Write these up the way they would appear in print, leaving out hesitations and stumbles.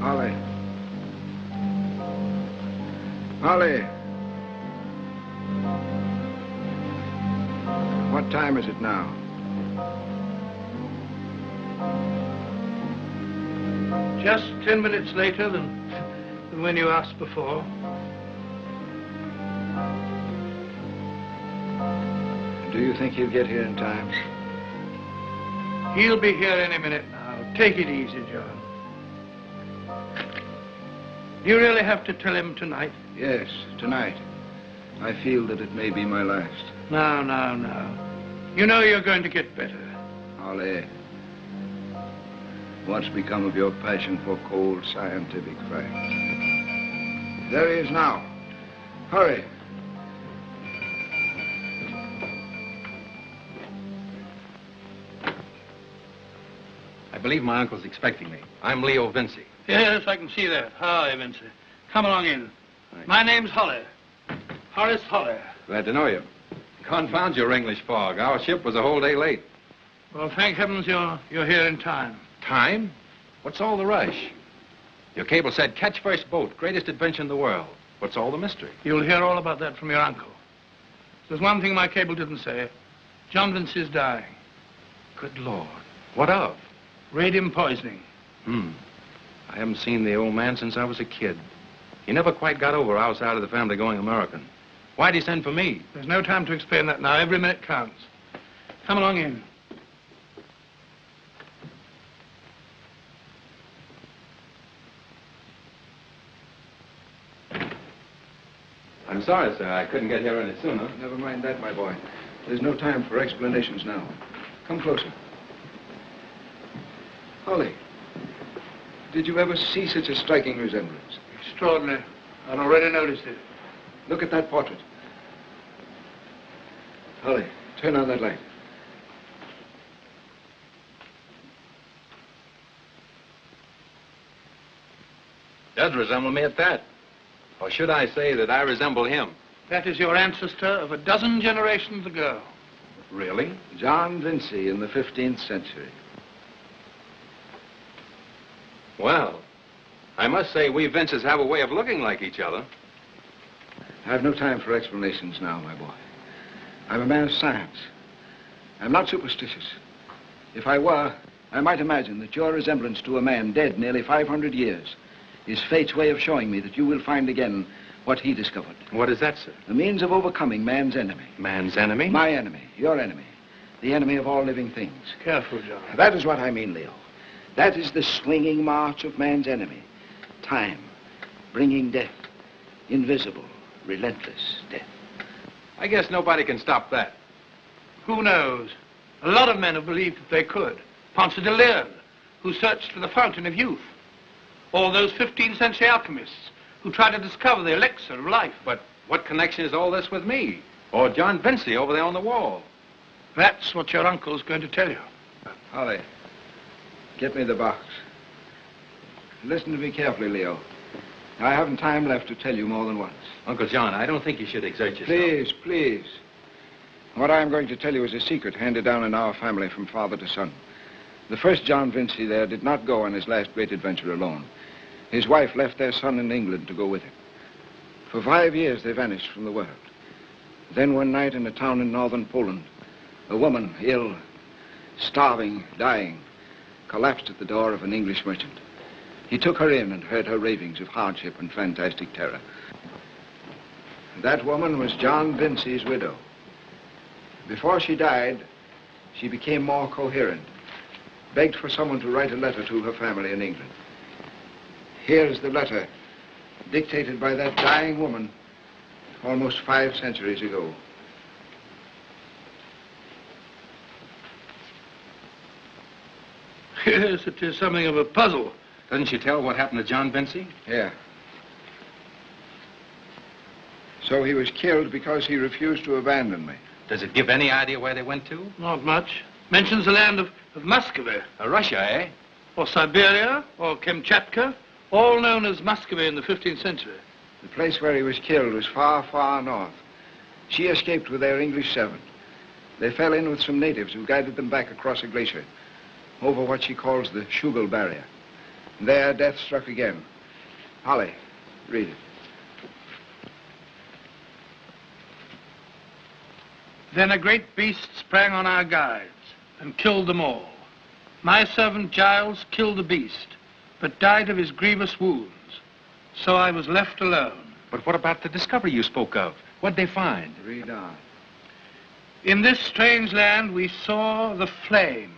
Holly. Holly. What time is it now? Just 10 minutes later than when you asked before. Do you think he'll get here in time? He'll be here any minute now. Take it easy, John. Do you really have to tell him tonight? Yes, tonight. I feel that it may be my last. No. You know you're going to get better. Holly, what's become of your passion for cold scientific facts? There he is now. Hurry. I believe my uncle's expecting me. I'm Leo Vinci. Yes, I can see that. Hi, Vincent. Come along in. My name's Holly. Horace Holly. Glad to know you. Confound your English fog. Our ship was a whole day late. Well, thank heavens you're here in time. Time? What's all the rush? Your cable said, catch first boat, greatest adventure in the world. What's all the mystery? You'll hear all about that from your uncle. There's one thing my cable didn't say. John Vinci's dying. Good Lord. What of? Radium poisoning. I haven't seen the old man since I was a kid. He never quite got over our side of the family going American. Why'd he send for me? There's no time to explain that now. Every minute counts. Come along in. I'm sorry, sir. I couldn't get here any sooner. Never mind that, my boy. There's no time for explanations now. Come closer. Holly, did you ever see such a striking resemblance? Extraordinary. I'd already noticed it. Look at that portrait. Holly, turn on that light. Does resemble me at that. Or should I say that I resemble him? That is your ancestor of a dozen generations ago. Really? John Vinci in the 15th century. Well, I must say we Vinces have a way of looking like each other. I have no time for explanations now, my boy. I'm a man of science. I'm not superstitious. If I were, I might imagine that your resemblance to a man dead nearly 500 years is fate's way of showing me that you will find again what he discovered. What is that, sir? The means of overcoming man's enemy. Man's enemy? My enemy, your enemy. The enemy of all living things. Careful, John. That is what I mean, Leo. That is the swinging march of man's enemy. Time, bringing death. Invisible, relentless death. I guess nobody can stop that. Who knows? A lot of men have believed that they could. Ponce de Leon, who searched for the fountain of youth. Or those 15th century alchemists who tried to discover the elixir of life. But what connection is all this with me? Or John Vinci over there on the wall? That's what your uncle's going to tell you. Holly, get me the box. Listen to me carefully, Leo. I haven't time left to tell you more than once. Uncle John, I don't think you should exert yourself. Please, please. What I am going to tell you is a secret handed down in our family from father to son. The first John Vinci there did not go on his last great adventure alone. His wife left their son in England to go with him. For 5 years, they vanished from the world. Then one night in a town in northern Poland, a woman, ill, starving, dying, collapsed at the door of an English merchant. He took her in and heard her ravings of hardship and fantastic terror. That woman was John Vinci's widow. Before she died, she became more coherent, begged for someone to write a letter to her family in England. Here's the letter, dictated by that dying woman almost 5 centuries ago. Yes, it is something of a puzzle. Doesn't she tell what happened to John Vinci? Yeah. So he was killed because he refused to abandon me. Does it give any idea where they went to? Not much. Mentions the land of Muscovy. Russia, eh? Or Siberia, or Kamchatka, all known as Muscovy in the 15th century. The place where he was killed was far, far north. She escaped with their English servant. They fell in with some natives who guided them back across a glacier, over what she calls the Schugal Barrier. There, death struck again. Holly, read it. Then a great beast sprang on our guides and killed them all. My servant Giles killed the beast, but died of his grievous wounds. So I was left alone. But what about the discovery you spoke of? What'd they find? Read on. In this strange land we saw the flame,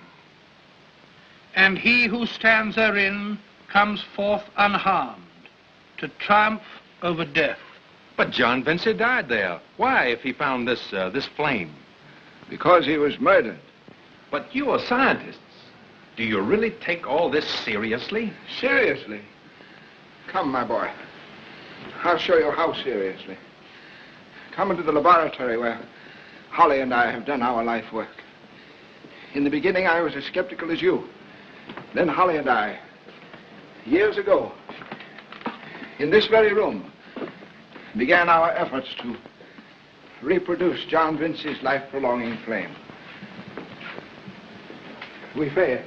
and he who stands therein comes forth unharmed to triumph over death. But John Vinci died there. Why, if he found this flame? Because he was murdered. But you are scientists. Do you really take all this seriously? Seriously? Come, my boy. I'll show you how seriously. Come into the laboratory where Holly and I have done our life work. In the beginning, I was as skeptical as you. Then Holly and I, years ago, in this very room, began our efforts to reproduce John Vinci's life-prolonging flame. We failed.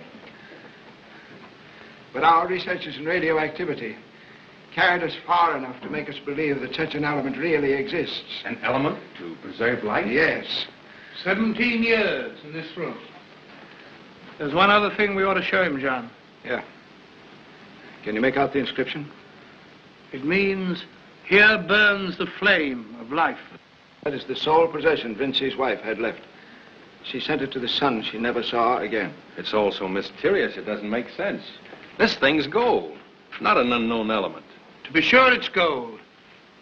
But our researches in radioactivity carried us far enough to make us believe that such an element really exists. An element to preserve life? Yes. 17 years in this room. There's one other thing we ought to show him, John. Yeah. Can you make out the inscription? It means, here burns the flame of life. That is the sole possession Vinci's wife had left. She sent it to the son she never saw again. It's all so mysterious, it doesn't make sense. This thing's gold, not an unknown element. To be sure it's gold.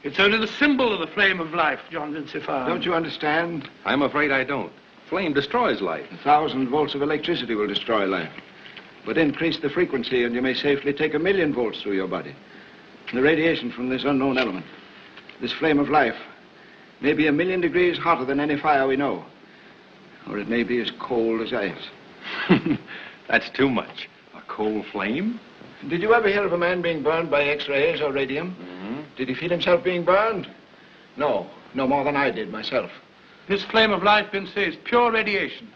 It's only the symbol of the flame of life, John Vinci found. Don't you understand? I'm afraid I don't. Flame destroys life. 1,000 volts of electricity will destroy life. But increase the frequency and you may safely take 1,000,000 volts through your body. The radiation from this unknown element, this flame of life, may be 1,000,000 degrees hotter than any fire we know. Or it may be as cold as ice. That's too much. A cold flame? Did you ever hear of a man being burned by X-rays or radium? Mm-hmm. Did he feel himself being burned? No, no more than I did myself. This flame of life, Vinci, is pure radiation.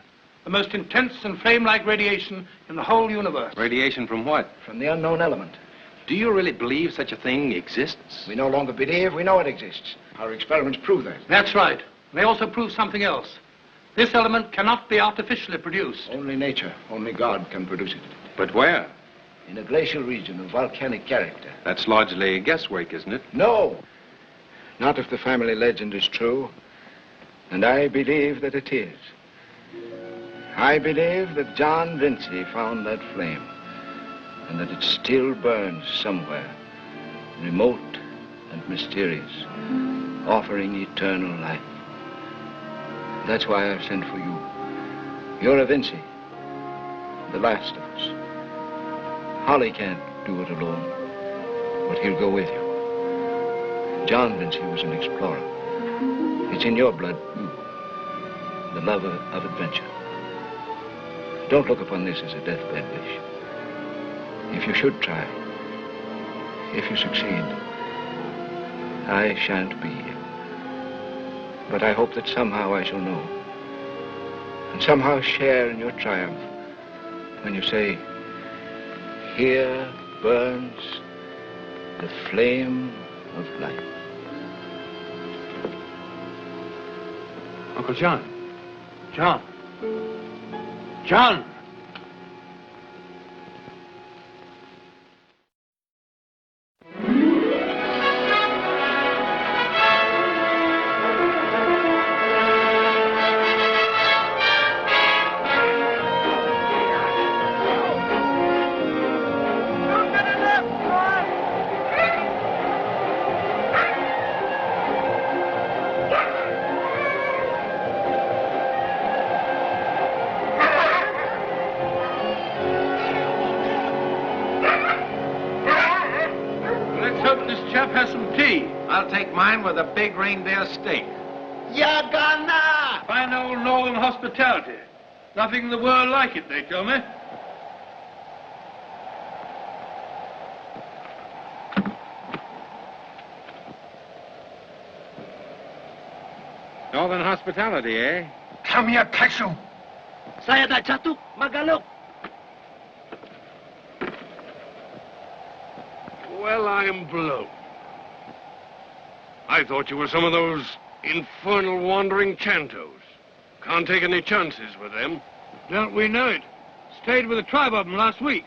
The most intense and flame-like radiation in the whole universe. Radiation from what? From the unknown element. Do you really believe such a thing exists? We no longer believe, we know it exists. Our experiments prove that. That's right. They also prove something else. This element cannot be artificially produced. Only nature, only God can produce it. But where? In a glacial region of volcanic character. That's largely guesswork, isn't it? No. Not if the family legend is true. And I believe that it is. I believe that John Vinci found that flame. And that it still burns somewhere. Remote and mysterious. Offering eternal life. That's why I've sent for you. You're a Vinci. The last of us. Holly can't do it alone, but he'll go with you. John Vinci was an explorer. It's in your blood, too. The love of adventure. Don't look upon this as a deathbed wish. If you should try, if you succeed, I shan't be here. But I hope that somehow I shall know, and somehow share in your triumph when you say, here burns the flame of life. Uncle John. John. John! I'll take mine with a big reindeer steak. Yagana! Fine old northern hospitality. Nothing in the world like it, they tell me. Northern hospitality, eh? Come here, Texu. Saya dah jatuh, Magaluk. Well, I'm blown. I thought you were some of those infernal wandering Chantos. Can't take any chances with them. Don't we know it? Stayed with a tribe of them last week.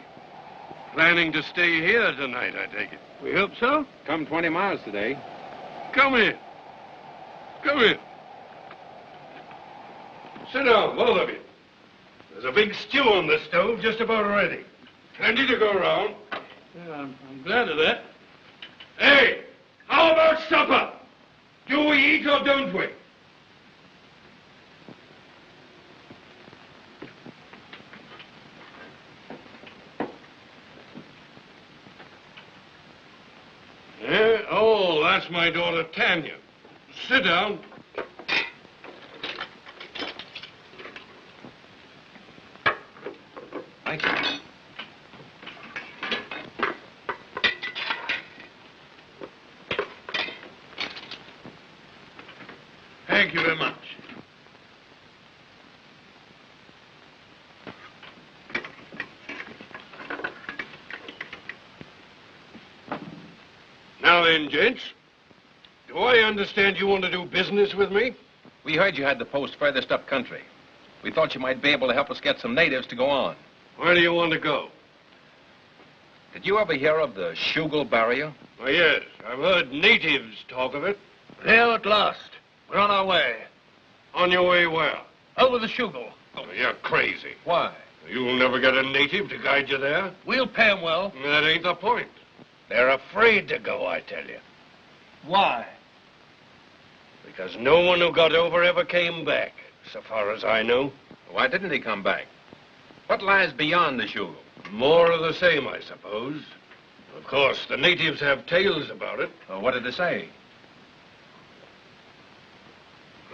Planning to stay here tonight, I take it. We hope so. Come 20 miles today. Come in. Come in. Sit down, both of you. There's a big stew on the stove just about ready. Plenty to go around. Yeah, I'm glad of that. Hey, how about supper? Do we eat or don't we? Yeah? Oh, that's my daughter Tanya. Sit down. Thank you. Thank you very much. Now then, gents, do I understand you want to do business with me? We heard you had the post furthest up country. We thought you might be able to help us get some natives to go on. Where do you want to go? Did you ever hear of the Shugal barrier? Oh, yes, I've heard natives talk of it. There at last. We're on our way. On your way where? Over the Shugal. Oh, you're crazy. Why? You'll never get a native to guide you there. We'll pay 'em well. That ain't the point. They're afraid to go, I tell you. Why? Because no one who got over ever came back, so far as I know. Why didn't he come back? What lies beyond the Shugal? More of the same, I suppose. Of course, the natives have tales about it. Well, what did they say?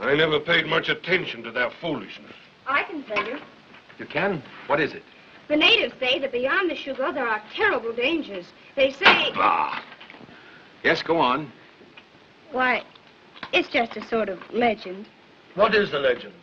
I never paid much attention to their foolishness. I can tell you. You can? What is it? The natives say that beyond the Shugal there are terrible dangers. They say... Bah! Yes, go on. Why, it's just a sort of legend. What is the legend?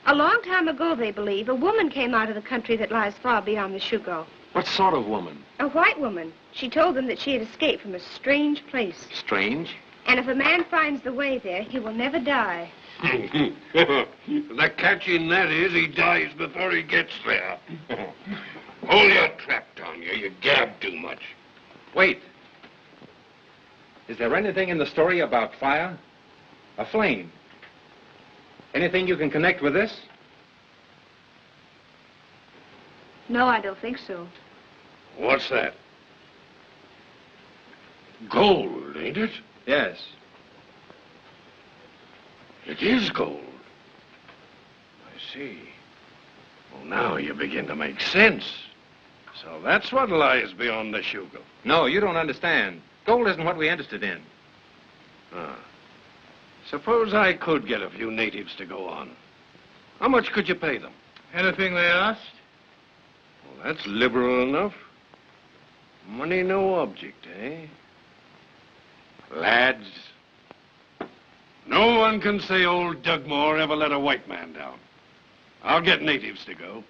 A long time ago, they believe, a woman came out of the country that lies far beyond the Shugal. What sort of woman? A white woman. She told them that she had escaped from a strange place. Strange? And if a man finds the way there, he will never die. The catch in that is he dies before he gets there. Hold your trap, Tanya. You gab too much. Wait. Is there anything in the story about fire? A flame? Anything you can connect with this? No, I don't think so. What's that? Gold, ain't it? Yes. It is gold. I see. Well, now you begin to make sense. So that's what lies beyond the Shugal. No, you don't understand. Gold isn't what we're interested in. Ah. Suppose I could get a few natives to go on. How much could you pay them? Anything they asked? Well, that's liberal enough. Money no object, eh? Lads, no one can say old Dugmore ever let a white man down. I'll get natives to go.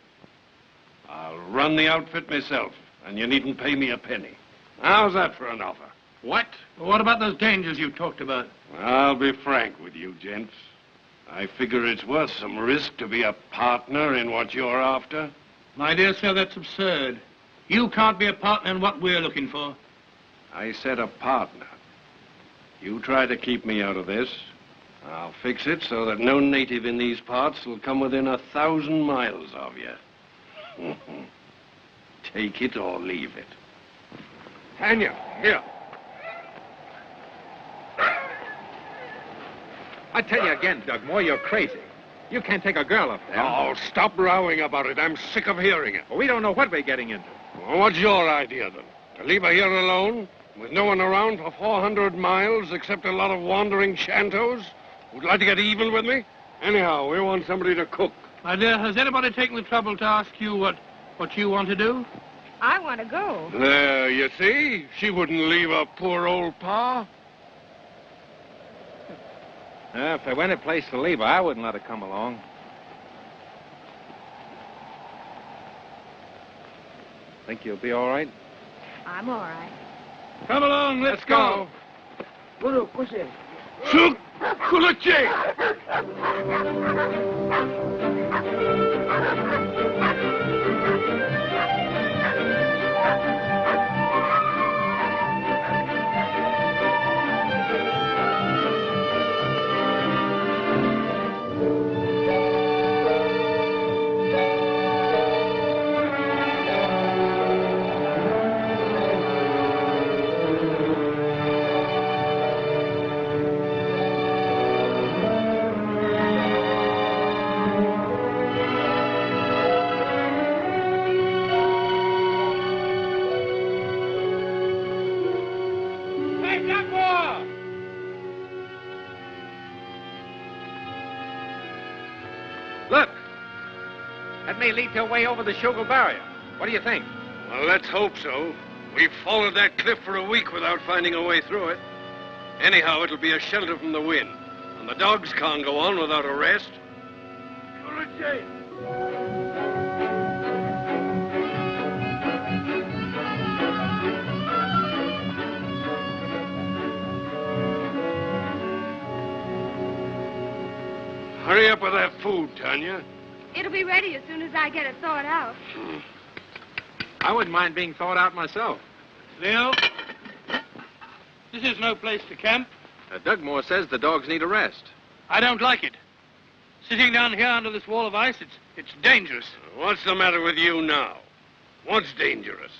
I'll run the outfit myself, and you needn't pay me a penny. How's that for an offer? What? Well, what about those dangers you talked about? I'll be frank with you, gents. I figure it's worth some risk to be a partner in what you're after. My dear sir, that's absurd. You can't be a partner in what we're looking for. I said a partner. You try to keep me out of this. I'll fix it so that no native in these parts will come within 1,000 miles of you. Take it or leave it. Tanya, here. I tell you again, Dugmore, you're crazy. You can't take a girl up there. Oh, stop rowing about it. I'm sick of hearing it. Well, we don't know what we're getting into. Well, what's your idea, then? To leave her here alone, with no one around for 400 miles except a lot of wandering Chantos? Would like to get even with me? Anyhow, we want somebody to cook. My dear, has anybody taken the trouble to ask you what you want to do? I want to go. There, you see? She wouldn't leave her poor old pa. If there weren't a place to leave her, I wouldn't let her come along. Think you'll be all right? I'm all right. Come along, let's go. Guru, push it. Shoot! Kulache! Look! That may lead to a way over the Sugar Barrier. What do you think? Well, let's hope so. We've followed that cliff for a week without finding a way through it. Anyhow, it'll be a shelter from the wind. And the dogs can't go on without a rest. Hurry up with that food, Tanya. It'll be ready as soon as I get it thawed out. I wouldn't mind being thawed out myself. Leo, this is no place to camp. Dugmore says the dogs need a rest. I don't like it. Sitting down here under this wall of ice, it's dangerous. What's the matter with you now? What's dangerous?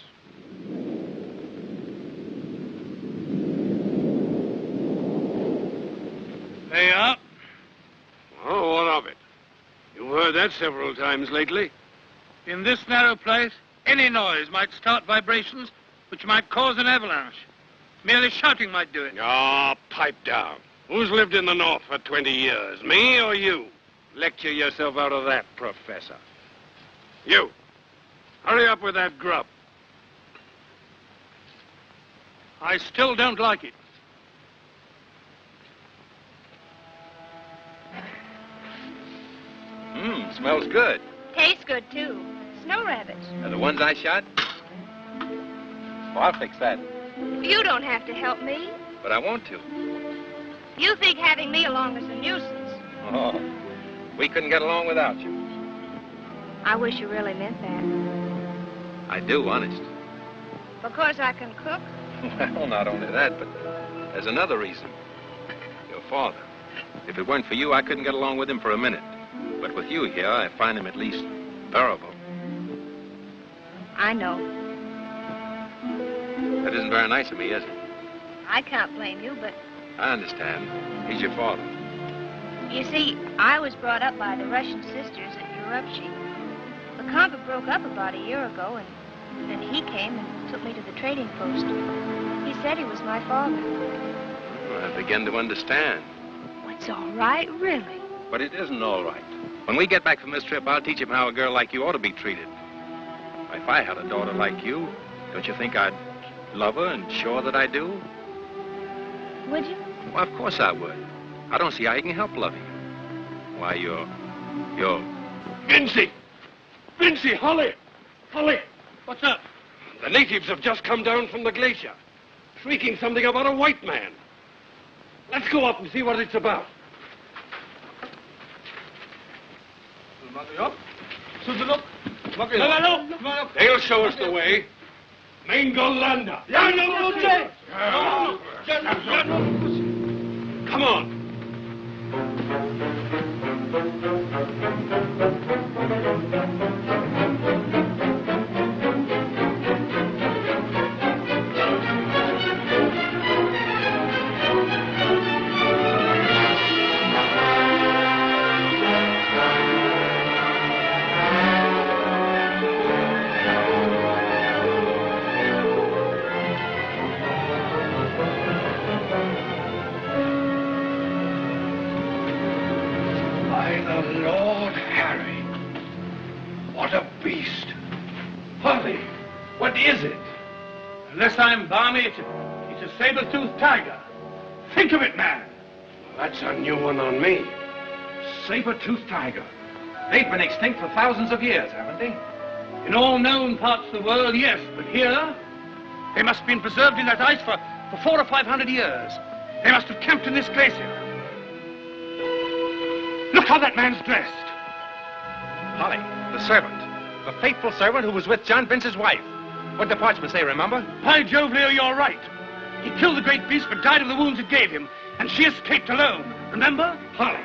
There you are. Oh, what of it? You've heard that several times lately. In this narrow place, any noise might start vibrations which might cause an avalanche. Merely shouting might do it. Ah, pipe down. Who's lived in the North for 20 years, me or you? Lecture yourself out of that, Professor. You, hurry up with that grub. I still don't like it. Smells good. Tastes good, too. Snow rabbits. Are the ones I shot? Oh, I'll fix that. You don't have to help me. But I want to. You think having me along is a nuisance. Oh, we couldn't get along without you. I wish you really meant that. I do, honest. Because I can cook? Well, not only that, but there's another reason. Your father. If it weren't for you, I couldn't get along with him for a minute. But with you here, I find him at least bearable. I know. That isn't very nice of me, is it? I can't blame you, but I understand. He's your father. you see, I was brought up by the Russian sisters at Urupchi. The convent broke up about a year ago, and then he came and took me to the trading post. He said he was my father. Well, I begin to understand. It's all right, really. But it isn't all right. When we get back from this trip, I'll teach him how a girl like you ought to be treated. If I had a daughter like you, don't you think I'd love her and show her that I do? Would you? Well, of course I would. I don't see how you can help loving her. Why, you're... Vincy! Vincy, Holly! Holly! What's up? The natives have just come down from the glacier, shrieking something about a white man. Let's go up and see what it's about. They'll show us the way. Mangolanda. Come on. Lord Harry. What a beast. Holly, what is it? Unless I'm balmy, it's a saber-toothed tiger. Think of it, man. Well, that's a new one on me. Saber-toothed tiger. They've been extinct for thousands of years, haven't they? In all known parts of the world, yes, but here, They must have been preserved in that ice for 400 or 500 years. They must have camped in this glacier. Look how that man's dressed. Holly, the servant. The faithful servant who was with John Vince's wife. What did the parchment say, remember? By Jove, Leo, you're right. He killed the great beast, but died of the wounds it gave him. And she escaped alone. Remember? Holly,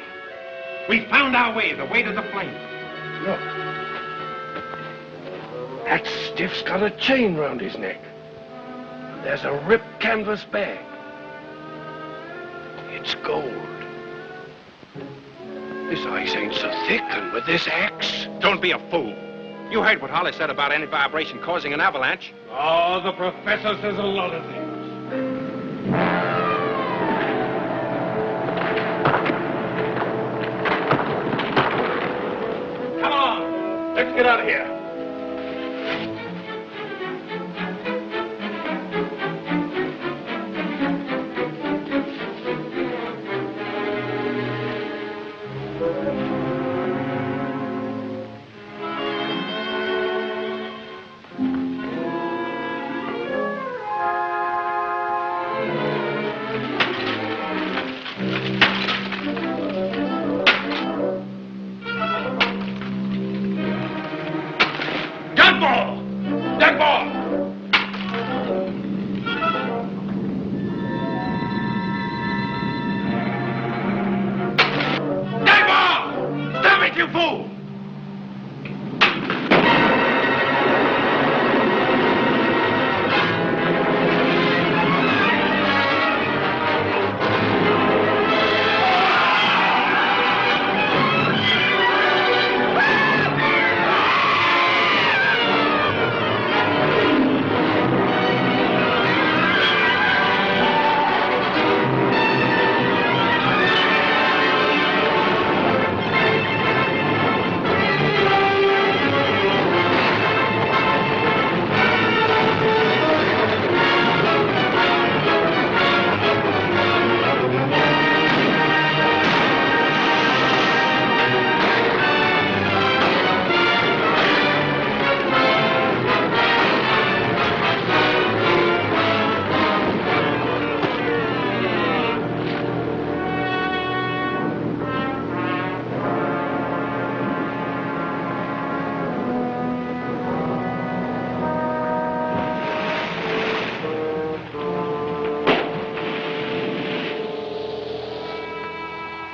we found our way, the way to the flame. Look. That stiff's got a chain round his neck. And there's a ripped canvas bag. It's gold. This ice ain't so thick, and with this axe... Don't be a fool. You heard what Holly said about any vibration causing an avalanche. Oh, the professor says a lot of things. Come on, let's get out of here.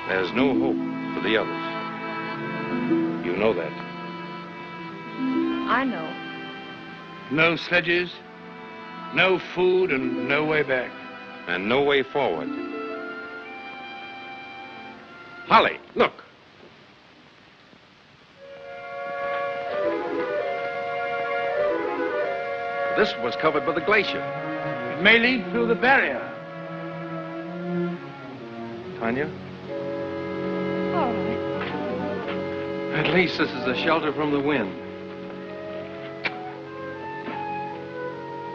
There's no hope for the others. You know that. I know. No sledges, no food, and no way back. And no way forward. Holly, look. This was covered by the glacier. It may lead through the barrier. Tanya? All right. At least this is a shelter from the wind.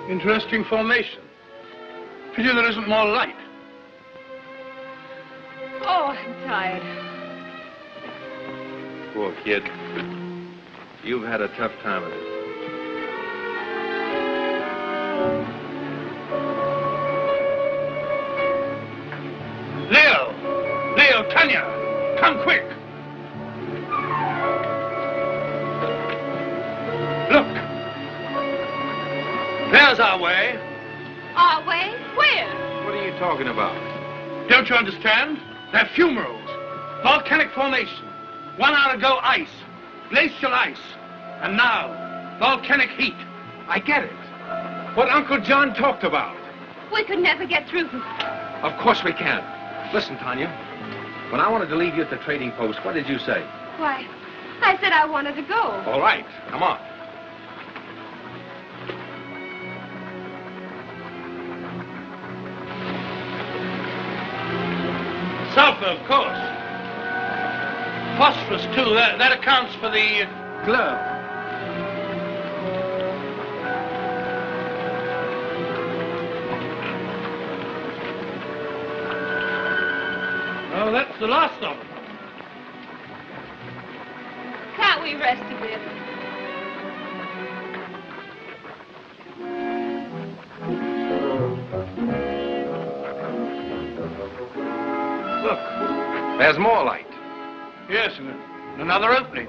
Interesting formation. Pity there isn't more light. Oh, I'm tired. Poor kid. You've had a tough time of it. Leo, Tanya, come quick. Look. There's our way. Our way? Where? What are you talking about? Don't you understand? They're fumaroles. Volcanic formation. 1 hour ago, ice. Glacial ice. And now, volcanic heat. I get it. What Uncle John talked about. We could never get through. Of course we can. Listen, Tanya. When I wanted to leave you at the trading post, what did you say? Why, I said I wanted to go. All right, come on. Sulfur, of course. Phosphorus, too. That accounts for the glow. Oh, that's the last of them. Can't we rest a bit? There's more light. Yes, and another opening.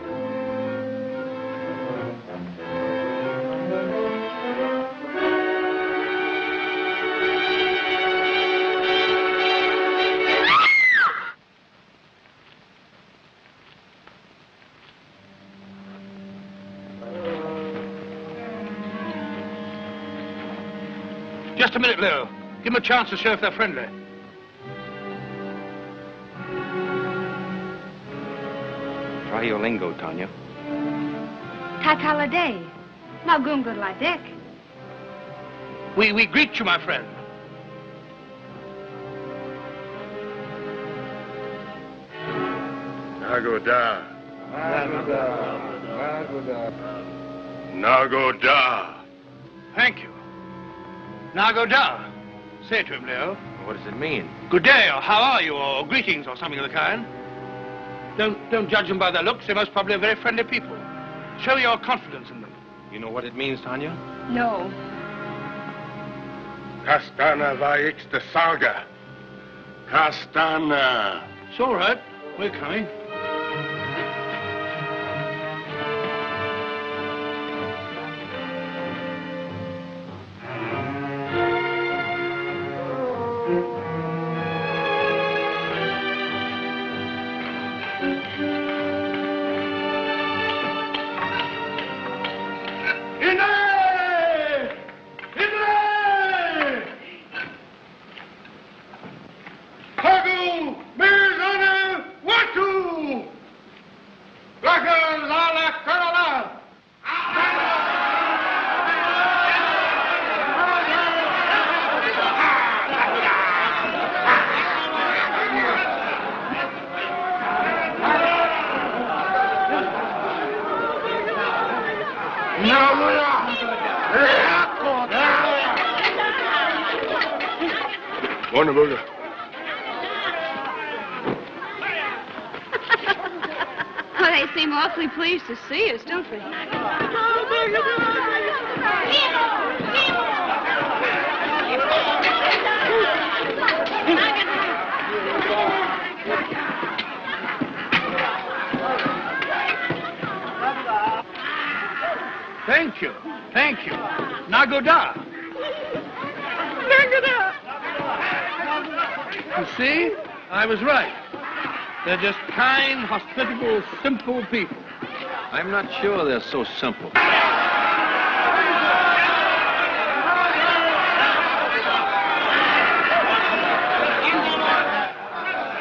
Just a minute, Leo. Give them a chance to show if they're friendly. Try your lingo, Tanya. Tataladay. Magungur ladek. We greet you, my friend. Nagoda. Nagoda. Thank you. Nagoda. Say it to him, Leo. What does it mean? Good day, or how are you, or greetings, or something of the kind. Don't judge them by their looks. They're most probably very friendly people. Show your confidence in them. You know what it means, Tanya? No. Kastana vaix de saga. Kastana. It's all right. We're coming. Wonderful. Well, they seem awfully pleased to see us, don't they? Thank you. Thank you. Nagoda. Nagoda. You see? I was right. They're just kind, hospitable, simple people. I'm not sure they're so simple.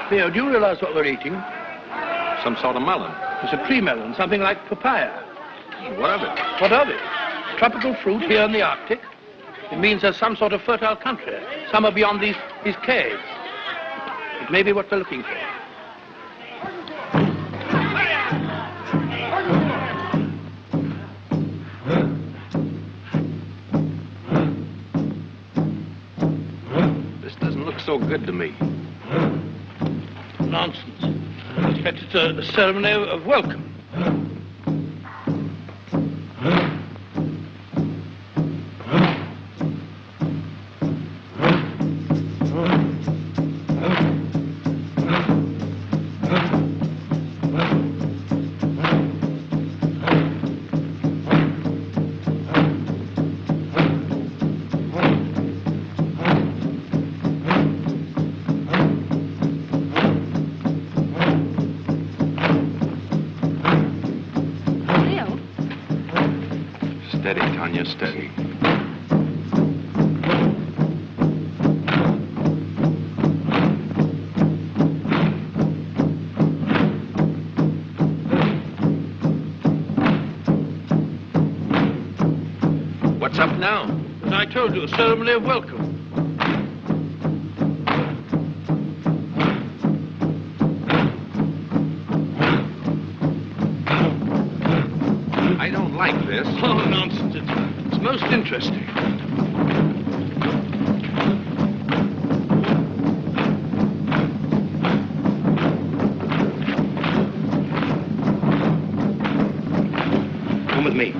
Theo, do you realize what we're eating? Some sort of melon. It's a pre-melon, something like papaya. What of it? What of it? Tropical fruit here in the Arctic. It means there's some sort of fertile country, somewhere beyond these caves. It may be what we're looking for. This doesn't look so good to me. Nonsense. I expect it's a ceremony of welcome. Steady, Tanya, steady. What's up now? As I told you, a ceremony of welcome. I don't like this. Oh, nonsense. It's most interesting. Come with me.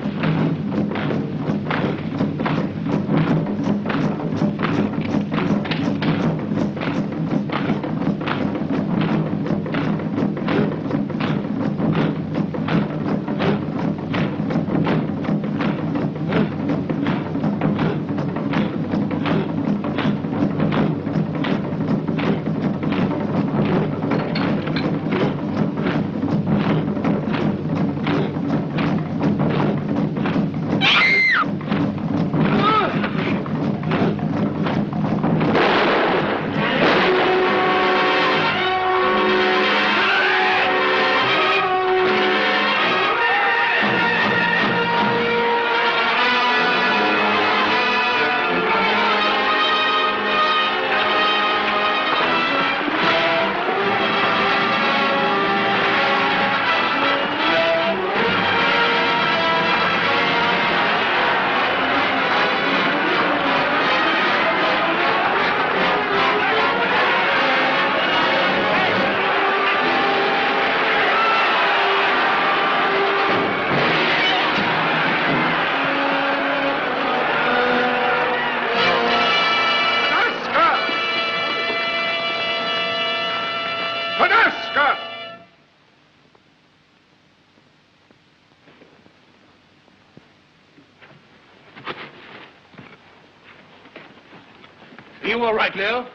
You all right, Leo?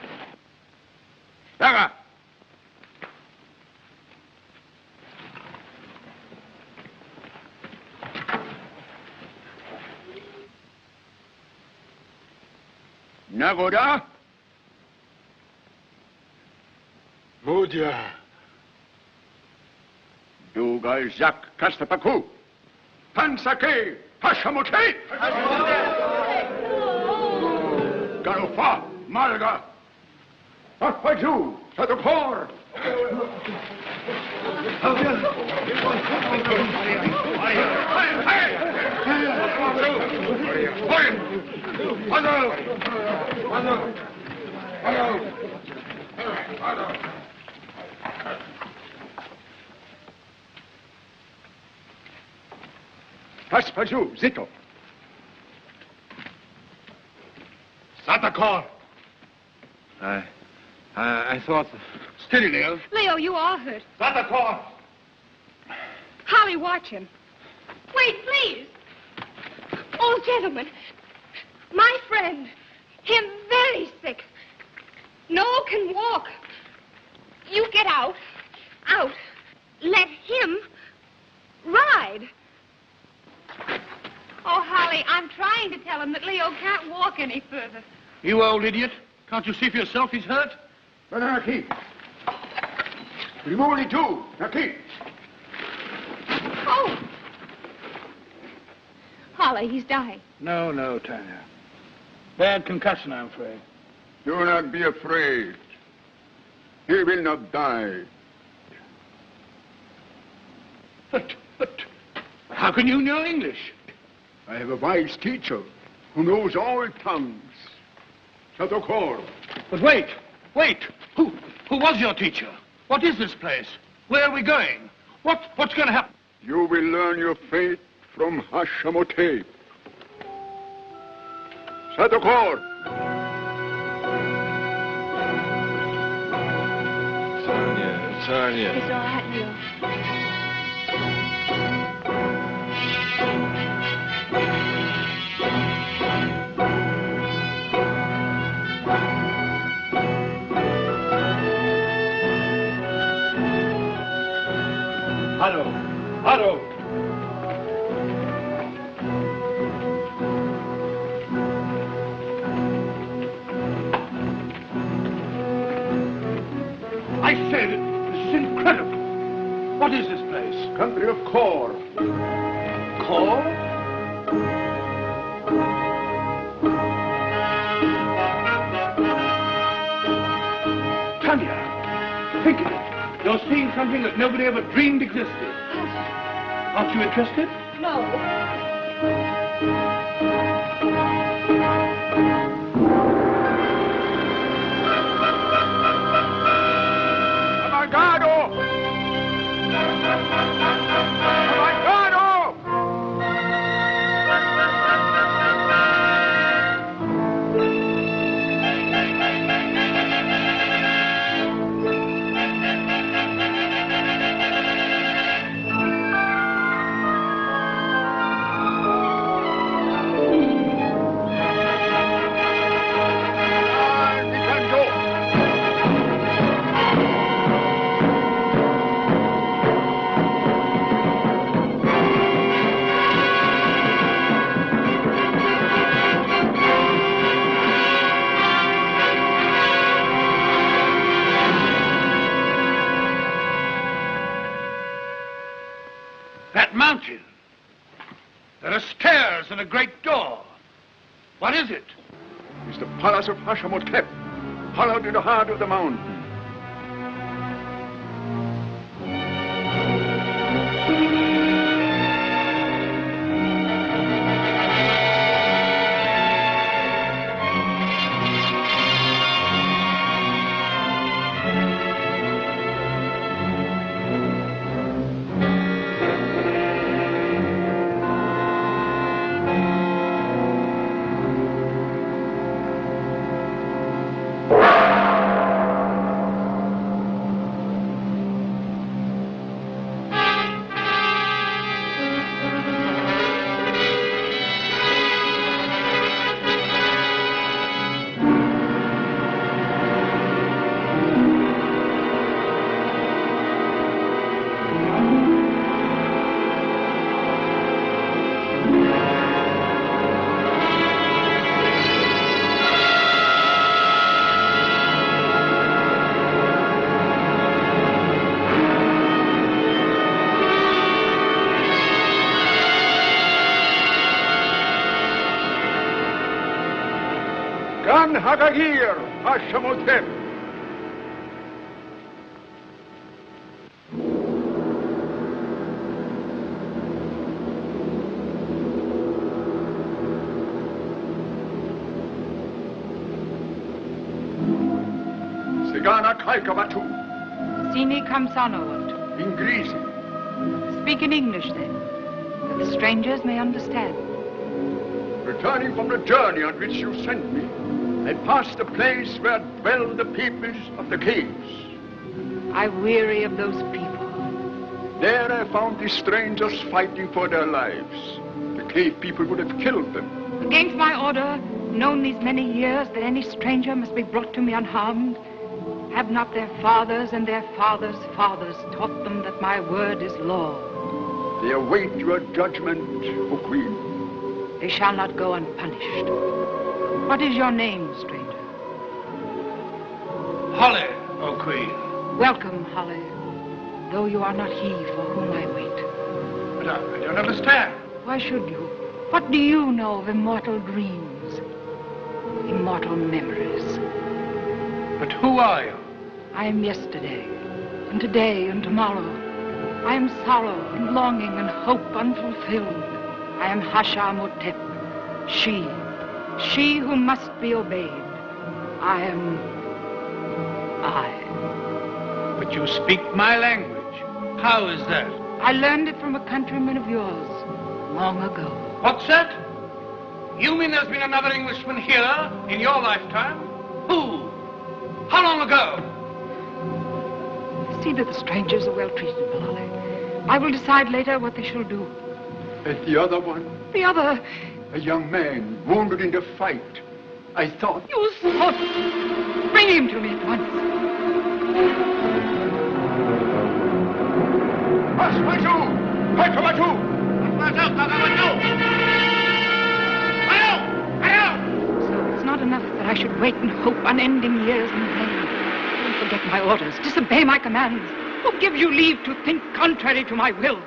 Daga! Nagoda? Mudia. Dugal Jacques Castapacu. Pansake, Hashamote. Garufa, Malga. Akpaju, Sadokor. Paspaju, Zito. Satakor. I thought... Steady, Leo. Leo, you are hurt. Satakor. Holly, watch him. Wait, please. Old gentleman. My friend. Him very sick. No can walk. You get out. Out. Let him ride. Oh, Holly, I'm trying to tell him that Leo can't walk any further. You old idiot. Can't you see for yourself he's hurt? Naki. Rimoli too. Naki. Oh. Holly, he's dying. No, Tanya. Bad concussion, I'm afraid. Do not be afraid. He will not die. But how can you know English? I have a wise teacher who knows all tongues. Sadokor. But wait. Who was your teacher? What is this place? Where are we going? What's going to happen? You will learn your fate from Hashamote. Sadokor. Tanya. It's all right, Leo. Hello. I said, this is incredible. What is this place? Country of Kor. Kor? Tanya, think of it. You're seeing something that nobody ever dreamed existed. Aren't you interested? No. Amagado! Mountain. There are stairs and a great door. What is it? It's the palace of Hashamotep, hollowed in the heart of the mountain. Gahagan, Hashamotep. Sigana Kaikabatu. Sini Kamsanowat. Inglesi. Speak in English, then, that the strangers may understand. Returning from the journey on which you sent me, I passed the place where dwell the peoples of the caves. I weary of those people. There I found the strangers fighting for their lives. The cave people would have killed them. Against my order, known these many years that any stranger must be brought to me unharmed. Have not their fathers and their fathers' fathers taught them that my word is law? They await your judgment, O Queen. They shall not go unpunished. What is your name, stranger? Holly, O Queen. Welcome, Holly, though you are not he for whom I wait. But I don't understand. Why should you? What do you know of immortal dreams? Immortal memories? But who are you? I am yesterday, and today, and tomorrow. I am sorrow, and longing, and hope unfulfilled. I am Hashamotep, she who must be obeyed. I am I. But you speak my language. How is that? I learned it from a countryman of yours, long ago. What's that? You mean there's been another Englishman here in your lifetime? Who? How long ago? See that the strangers are well treated, Malali. I will decide later what they shall do. And the other one? The other? A young man wounded in the fight. I thought... You son! Bring him to me at once. So it's not enough that I should wait and hope unending years in vain. Don't forget my orders. Disobey my commands. Who gives you leave to think contrary to my will?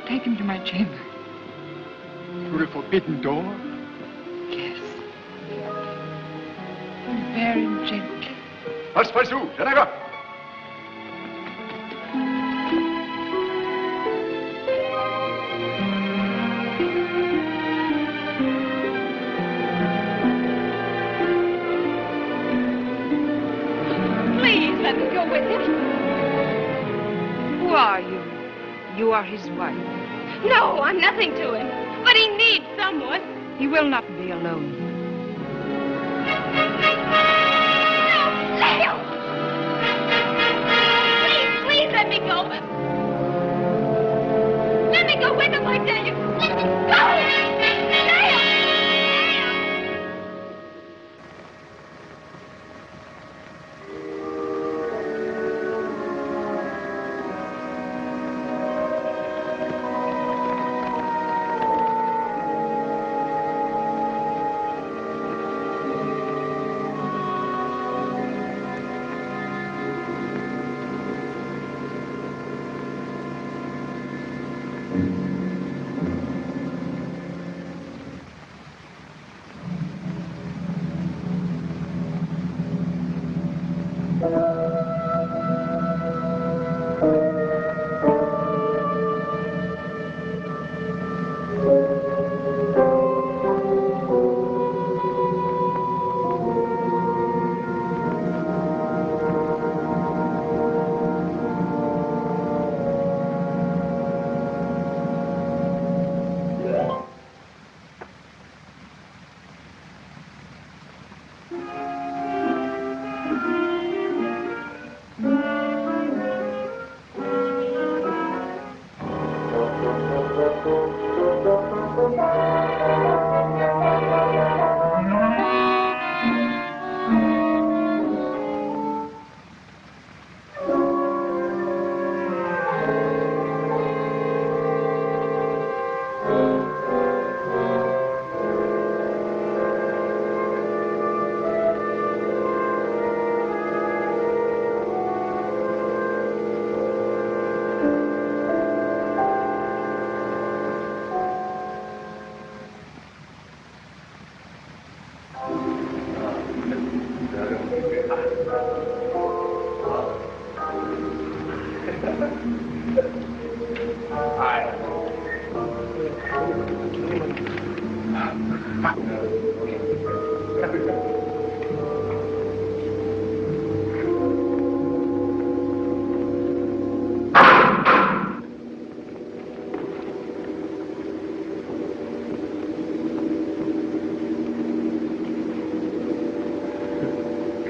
Take him to my chamber. To the forbidden door? Yes. And bear him gently. Aspasu, Senaga! Please let me go with him. Who are you? You are his wife. No, I'm nothing to him. But he needs someone. He will not be alone. No, Leo! Please let me go. Let me go with him, I tell you. Let me go! Leo!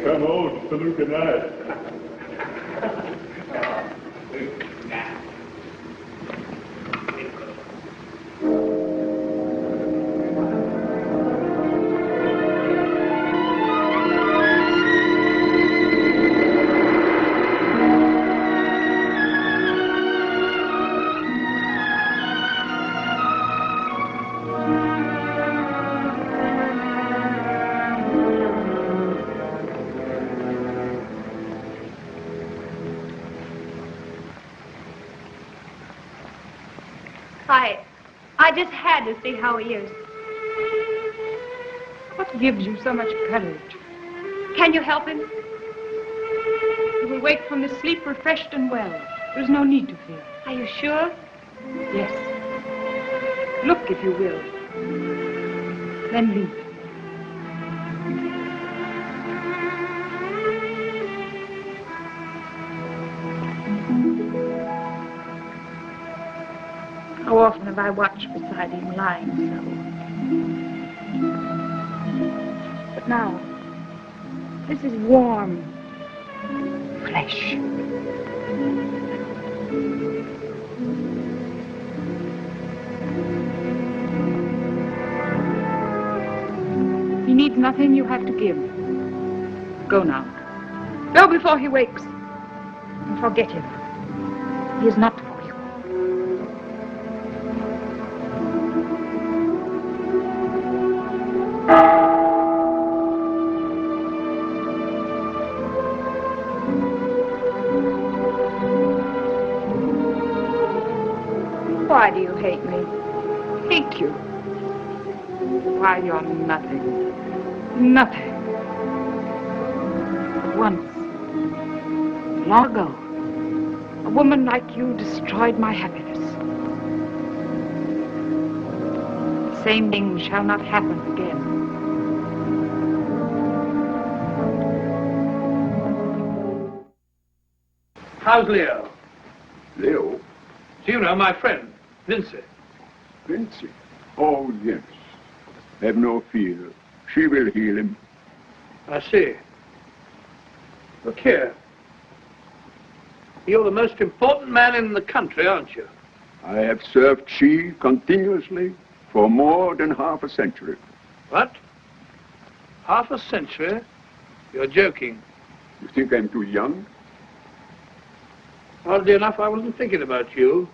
Come on, salute the night. I just had to see how he is. What gives you so much courage? Can you help him? You will wake from this sleep refreshed and well. There's no need to fear. Are you sure? Yes. Look, if you will. Then leave. How often have I watched beside him lying so? But now, this is warm flesh. He needs nothing you have to give. Go now. Go before he wakes. And forget him. He is not for you. Why do you hate me? Hate you? Why, you're nothing. Nothing. But once, long ago, a woman like you destroyed my happiness. The same thing shall not happen again. How's Leo? Leo? Do you know my friend, Vincy? Vincy? Oh, yes. Have no fear. She will heal him. I see. Look here. You're the most important man in the country, aren't you? I have served she continuously for more than half a century. What? Half a century? You're joking. You think I'm too young? Oddly enough, I wasn't thinking about you.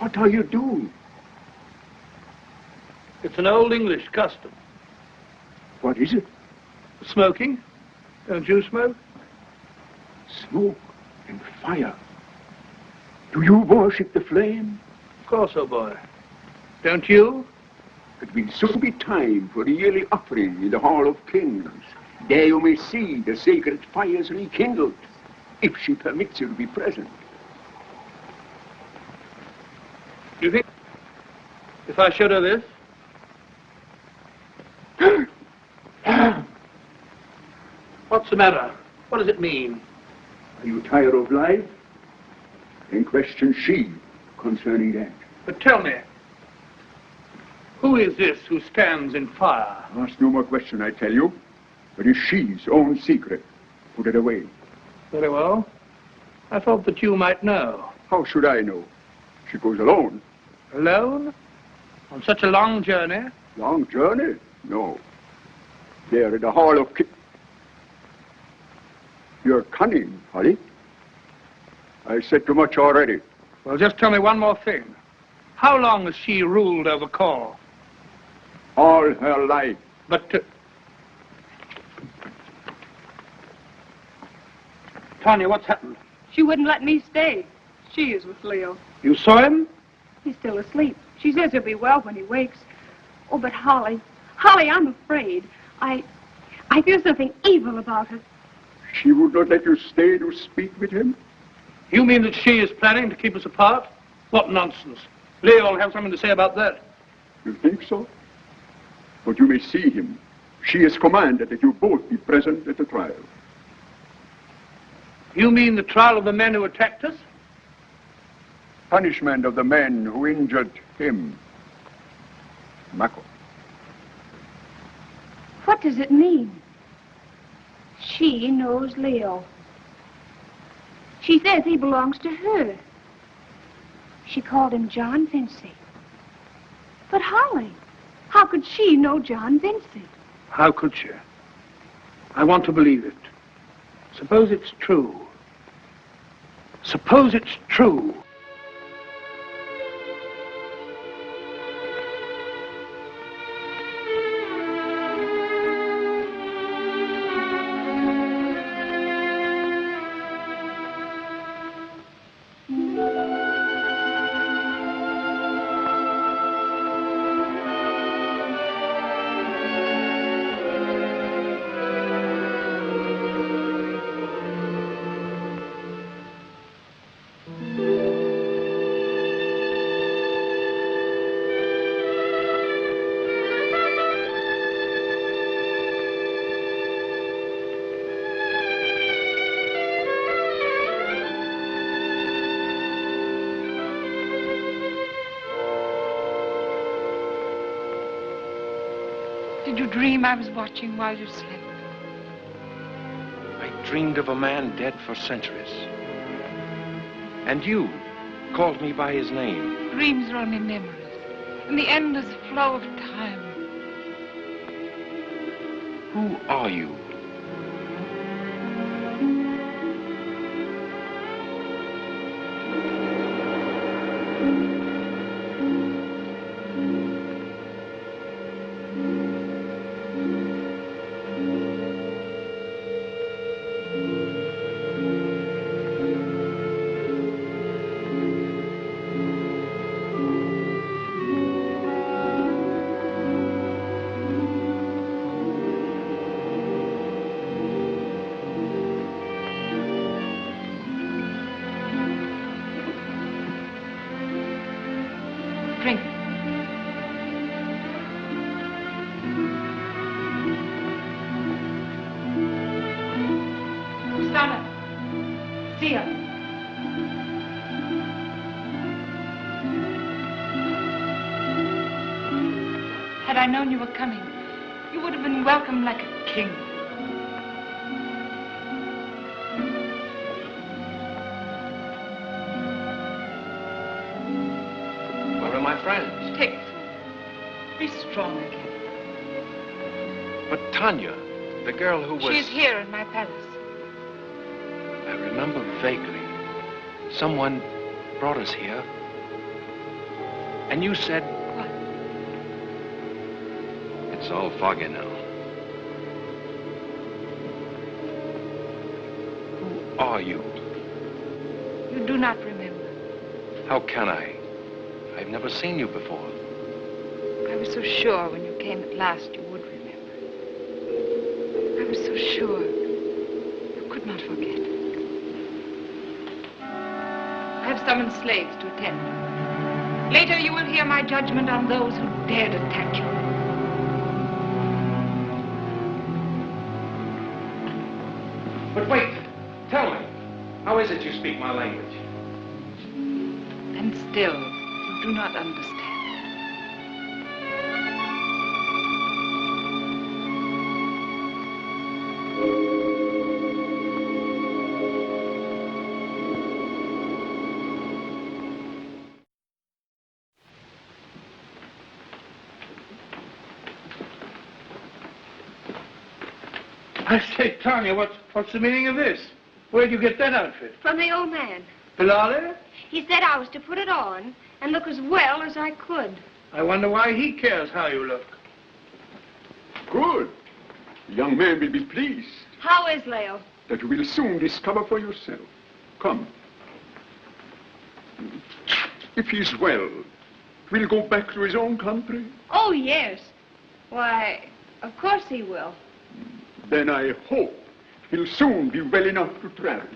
What are you doing? It's an old English custom. What is it? Smoking. Don't you smoke? Smoke? and fire. Do you worship the flame? Of course, old boy. Don't you? It will soon be time for the yearly offering in the Hall of Kings. There you may see the sacred fires rekindled, if she permits you to be present. Do you think if I showed her this? What's the matter? What does it mean? Are you tired of life? Then question she concerning that. But tell me, who is this who stands in fire? Ask no more question, I tell you. It is she's own secret. Put it away. Very well. I thought that you might know. How should I know? She goes alone. Alone? On such a long journey? Long journey? No. There in the Hall of Kings. You're cunning, Holly. I said too much already. Well, just tell me one more thing. How long has she ruled over Call? All her life. But, Tanya, what's happened? She wouldn't let me stay. She is with Leo. You saw him? He's still asleep. She says he'll be well when he wakes. Oh, but Holly, I'm afraid. I feel something evil about her. She would not let you stay to speak with him? You mean that she is planning to keep us apart? What nonsense. Leo will have something to say about that. You think so? But you may see him. She has commanded that you both be present at the trial. You mean the trial of the men who attacked us? Punishment of the men who injured him. Mako. What does it mean? She knows Leo. She says he belongs to her. She called him John Vincy. But Holly, how could she know John Vincy? How could she? I want to believe it. Suppose it's true. Suppose it's true. Did you dream I was watching while you slept? I dreamed of a man dead for centuries. And you called me by his name. Dreams are only memories, in the endless flow of time. Who are you? Drink. Stana. Sia. Had I known you were coming, you would have been welcomed like a king. Where are my friends? Take food. Be strong again. But Tanya, the girl who was... She is here in my palace. I remember vaguely. Someone brought us here. And you said... What? It's all foggy now. Who are you? You do not remember. How can I? I've never seen you before. I was so sure when you came at last you would remember. I was so sure you could not forget. I have summoned slaves to attend you. Later you will hear my judgment on those who dared attack you. But wait, tell me, how is it you speak my language? And still, you do not understand. I say, Tanya, what's the meaning of this? Where'd you get that outfit? From the old man. Bilali? He said I was to put it on and look as well as I could. I wonder why he cares how you look. Good. The young man will be pleased. How is Leo? That you will soon discover for yourself. Come. If he's well, we'll go back to his own country. Oh, yes. Why, of course he will. Then I hope he'll soon be well enough to travel.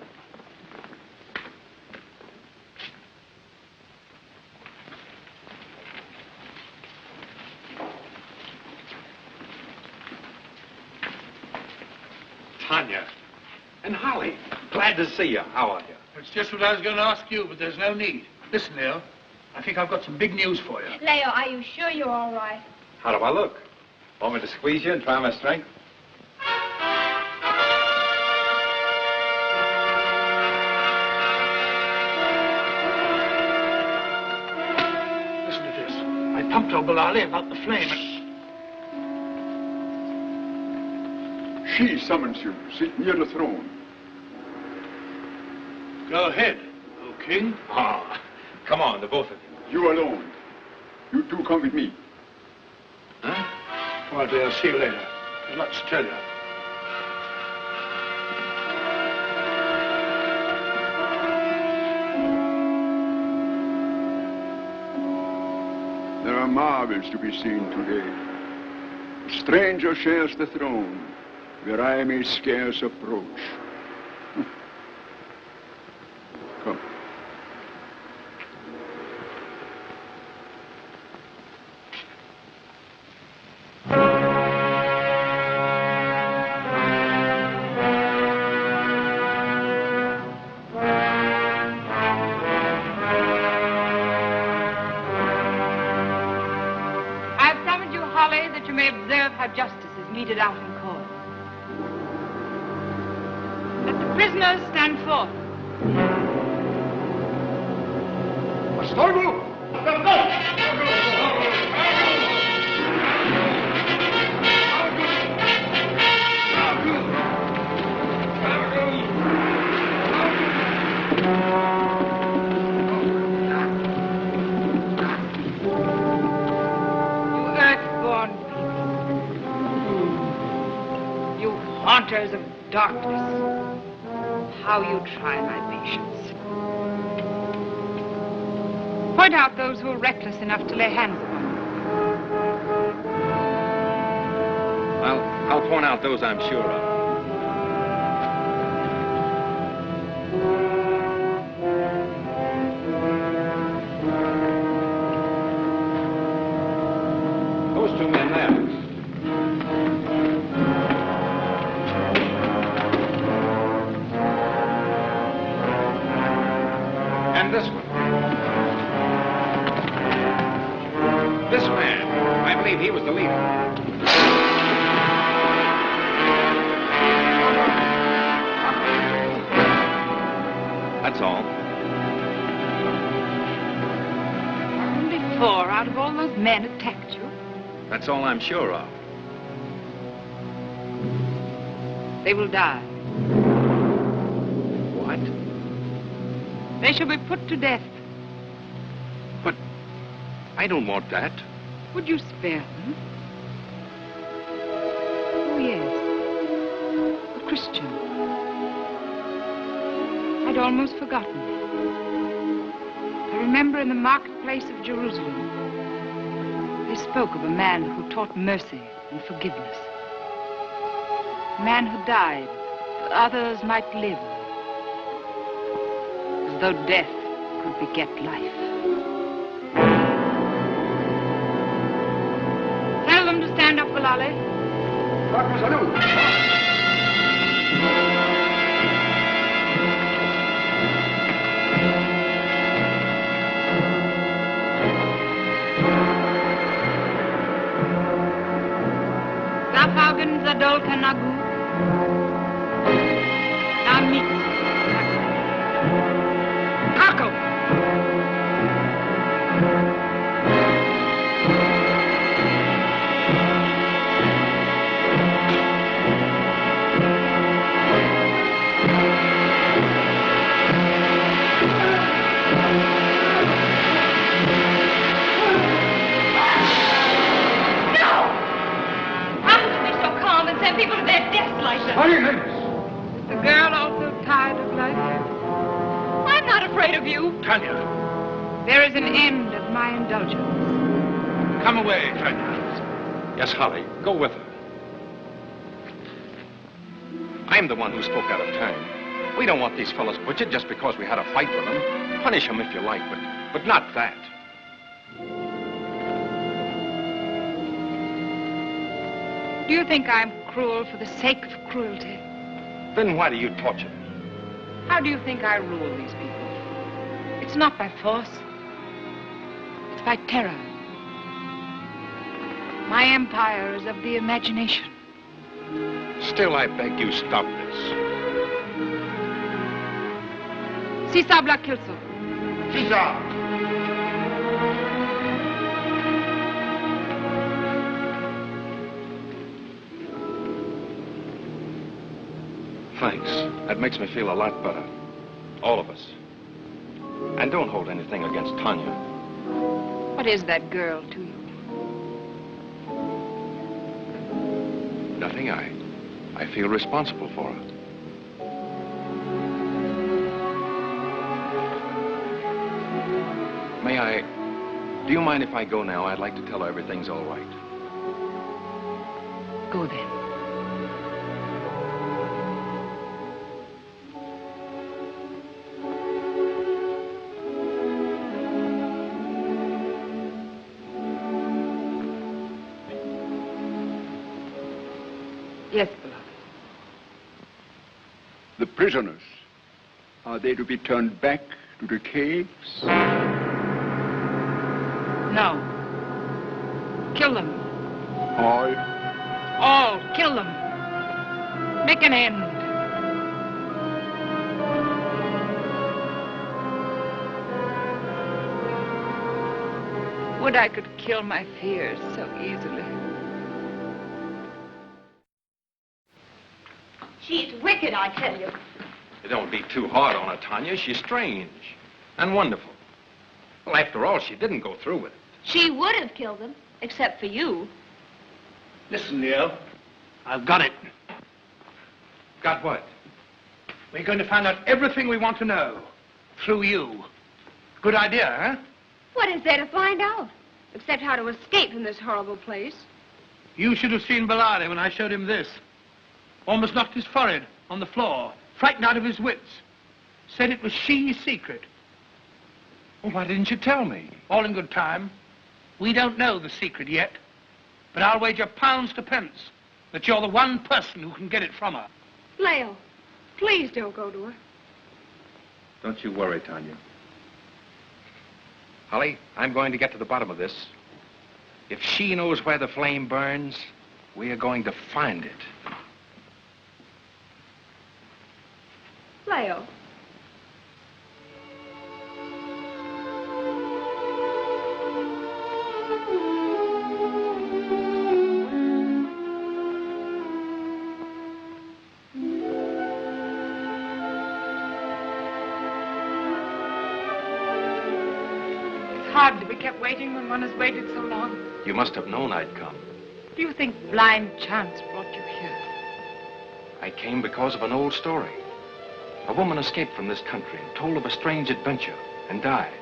Tanya. And Holly. Glad to see you. How are you? It's just what I was going to ask you, but there's no need. Listen, Leo, I think I've got some big news for you. Leo, are you sure you're all right? How do I look? Want me to squeeze you and try my strength? Listen to this. I pumped old Bilali about the flame and... She summons you. Sit near the throne. Go ahead, O king. Ah, come on, the both of you. You alone. You two come with me. Huh? Well, dear, I'll see you later. There's lots to tell you. There are marvels to be seen today. A stranger shares the throne, where I may scarce approach. Come. I have summoned you, Holly, that you may observe how justice is meted out in court. Let the prisoners stand forth. You earthborn people. You haunters of darkness. How you try my patience. Point out those who are reckless enough to lay hands upon me. Well, I'll point out those I'm sure of. Those two men there. And this one. This man. I believe he was the leader. That's all. Only 4 out of all those men attacked you. That's all I'm sure of. They will die. What? They shall be put to death. But I don't want that. Would you spare them? Oh, yes. A Christian. I'd almost forgotten. remember in the marketplace of Jerusalem, they spoke of a man who taught mercy and forgiveness. A man who died that others might live, as though death could beget life. Tell them to stand up, Galali. Gahagan zadol kanagu. Namit. Kako. Send people to their deaths like that. Is the girl also tired of life? I'm not afraid of you. Tanya, There is an end of my indulgence. come away, Tanya. Yes, Holly, go with her. I'm the one who spoke out of turn. We don't want these fellows butchered just because we had a fight with them. Punish them if you like, but not that. Do you think I'm cruel for the sake of cruelty? Then why do you torture them? How do you think I rule these people? It's not by force. It's by terror. My empire is of the imagination. Still, I beg you, stop this. Si sabla kilso. Thanks. That makes me feel a lot better. All of us. And don't hold anything against Tanya. What is that girl to you? Nothing. I feel responsible for her. Do you mind if I go now? I'd like to tell her everything's all right. Go then. Yes, beloved. The prisoners, are they to be turned back to the caves? No. Kill them. All? All. Kill them. Make an end. Would I could kill my fears so easily. She's wicked, I tell you. Don't be too hard on her, Tanya. She's strange and wonderful. Well, after all, she didn't go through with it. She would have killed them, except for you. Listen, Neil. I've got it. Got what? We're going to find out everything we want to know. Through you. Good idea, huh? What is there to find out? Except how to escape from this horrible place. You should have seen Bellardi when I showed him this. Almost knocked his forehead on the floor. Frightened out of his wits. Said it was she's secret. Well, why didn't you tell me? All in good time. We don't know the secret yet. But I'll wager pounds to pence that you're the one person who can get it from her. Leo, please don't go to her. Don't you worry, Tanya. Holly, I'm going to get to the bottom of this. If she knows where the flame burns, we are going to find it. Leo. It's hard to be kept waiting when one has waited so long. You must have known I'd come. Do you think blind chance brought you here? I came because of an old story. A woman escaped from this country and told of a strange adventure and died.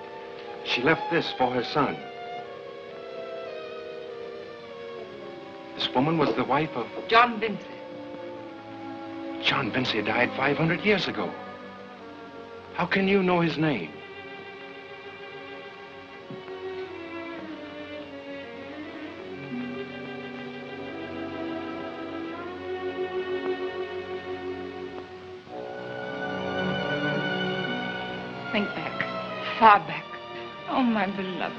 She left this for her son. This woman was the wife of... John Vincy. John Vincy died 500 years ago. How can you know his name? Think back, far back. Oh, my beloved.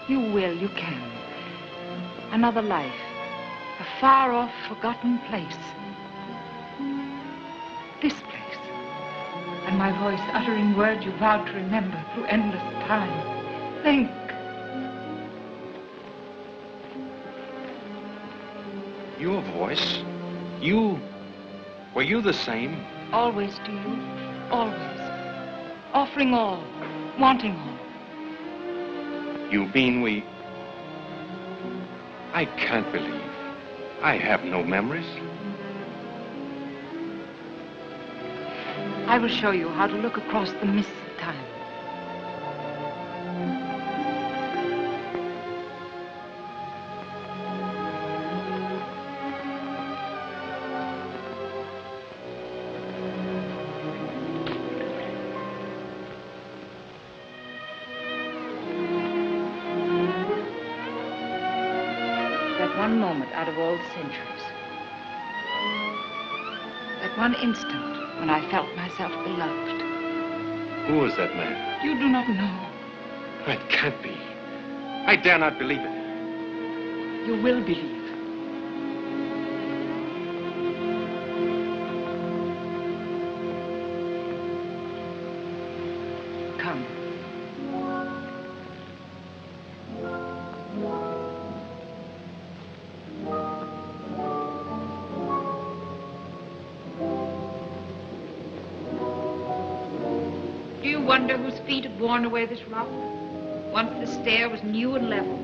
You will, you can. Another life. A far-off, forgotten place. This place. And my voice uttering words you vowed to remember through endless time. Think. Your voice? You? Were you the same? Always to you. Always. Offering all. Wanting all. You mean we... I can't believe. I have no memories. I will show you how to look across the mists of time. One moment out of all the centuries. That one instant when I felt myself beloved. Who was that man? You do not know. That can't be. I dare not believe it. You will believe. Come. Wonder whose feet had worn away this rock. Once the stair was new and level.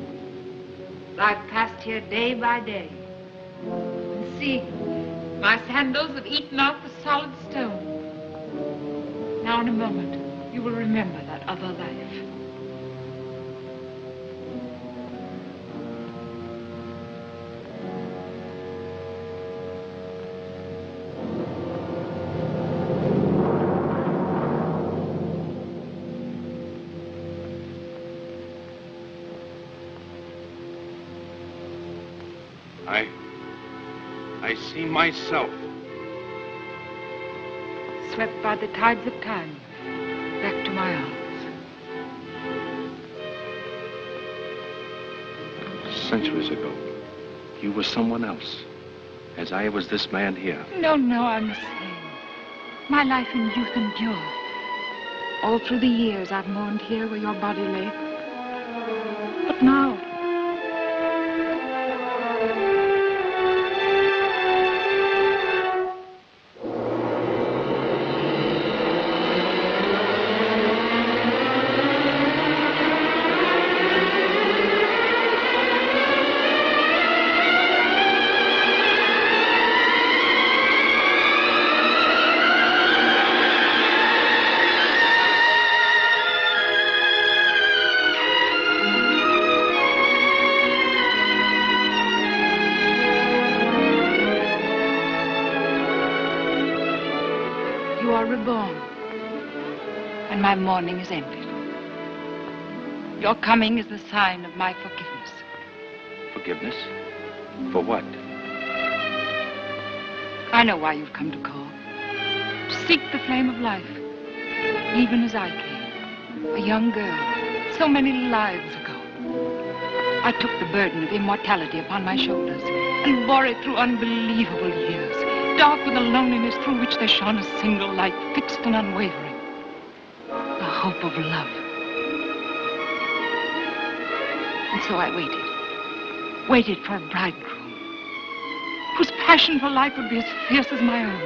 I've passed here day by day. And see, my sandals have eaten out the solid stone. Now in a moment, you will remember that other life. I see myself. Swept by the tides of time, back to my arms. Centuries ago, you were someone else, as I was this man here. No, I'm the same. My life in youth endured. All through the years I've mourned here where your body lay. But now... reborn, and my mourning is ended. Your coming is the sign of my forgiveness. Forgiveness? For what? I know why you've come to call. To seek the flame of life, even as I came. A young girl, so many lives ago. I took the burden of immortality upon my shoulders and bore it through unbelievable years, dark with a loneliness through which there shone a single light, fixed and unwavering. The hope of love. And so I waited for a bridegroom whose passion for life would be as fierce as my own.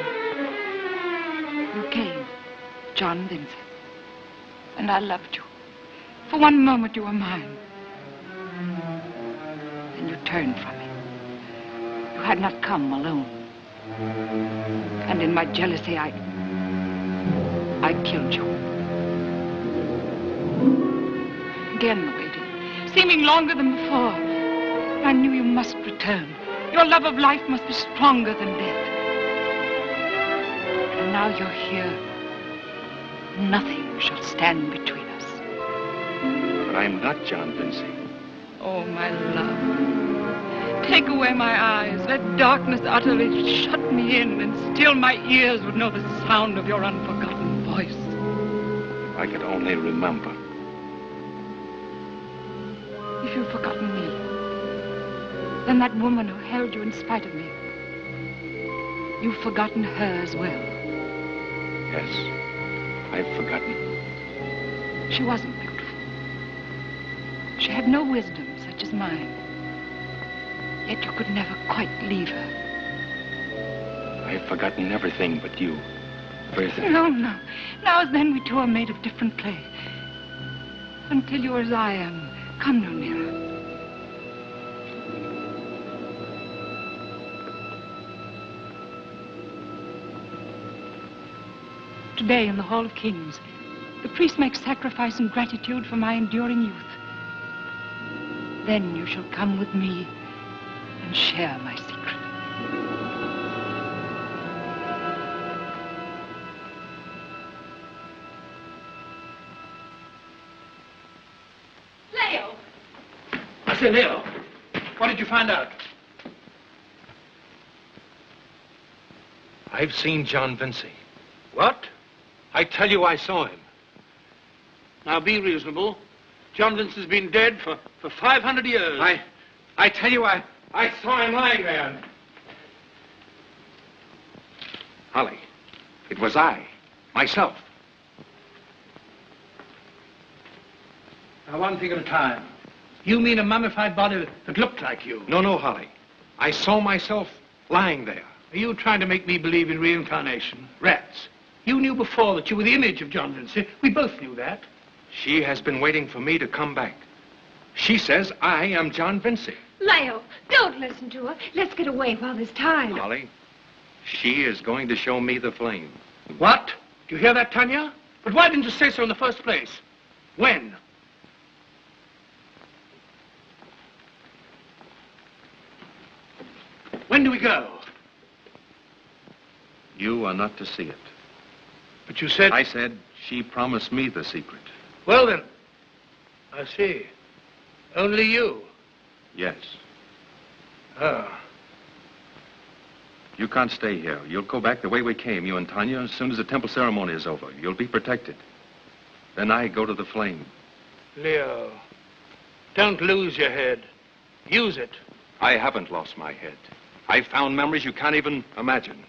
You came, John Vincy, and I loved you. For one moment you were mine. Then you turned from me. You had not come alone. And in my jealousy, I killed you. again waiting, seeming longer than before. I knew you must return. Your love of life must be stronger than death. And now you're here. Nothing shall stand between us. But I'm not John Vincy. Oh, my love. Take away my eyes. Let darkness utterly shut me in, and still my ears would know the sound of your unforgotten voice. If I could only remember. If you've forgotten me, then that woman who held you in spite of me, you've forgotten her as well. Yes, I've forgotten. She wasn't beautiful. She had no wisdom such as mine. Yet you could never quite leave her. I've forgotten everything but you. Everything. No. Now as then we two are made of different clay. Until you're as I am, come no nearer. Today in the Hall of Kings, the priest makes sacrifice and gratitude for my enduring youth. Then you shall come with me and share my secret. Leo! I say, Leo, what did you find out? I've seen John Vincy. What? I tell you I saw him. Now be reasonable. John Vincey's been dead for 500 years. I tell you I saw him lying there. Holly, it was I, myself. Now, one thing at a time. You mean a mummified body that looked like you? No, Holly. I saw myself lying there. Are you trying to make me believe in reincarnation? Rats. You knew before that you were the image of John Vincy. We both knew that. She has been waiting for me to come back. She says I am John Vincy. Leo, don't listen to her. Let's get away while there's time. Holly, she is going to show me the flame. What? Do you hear that, Tanya? But why didn't you say so in the first place? When? When do we go? You are not to see it. But you said... I said she promised me the secret. Well, then, I see. Only you. Yes. Oh. You can't stay here. You'll go back the way we came, you and Tanya, as soon as the temple ceremony is over. You'll be protected. Then I go to the flame. Leo, don't lose your head. Use it. I haven't lost my head. I've found memories you can't even imagine.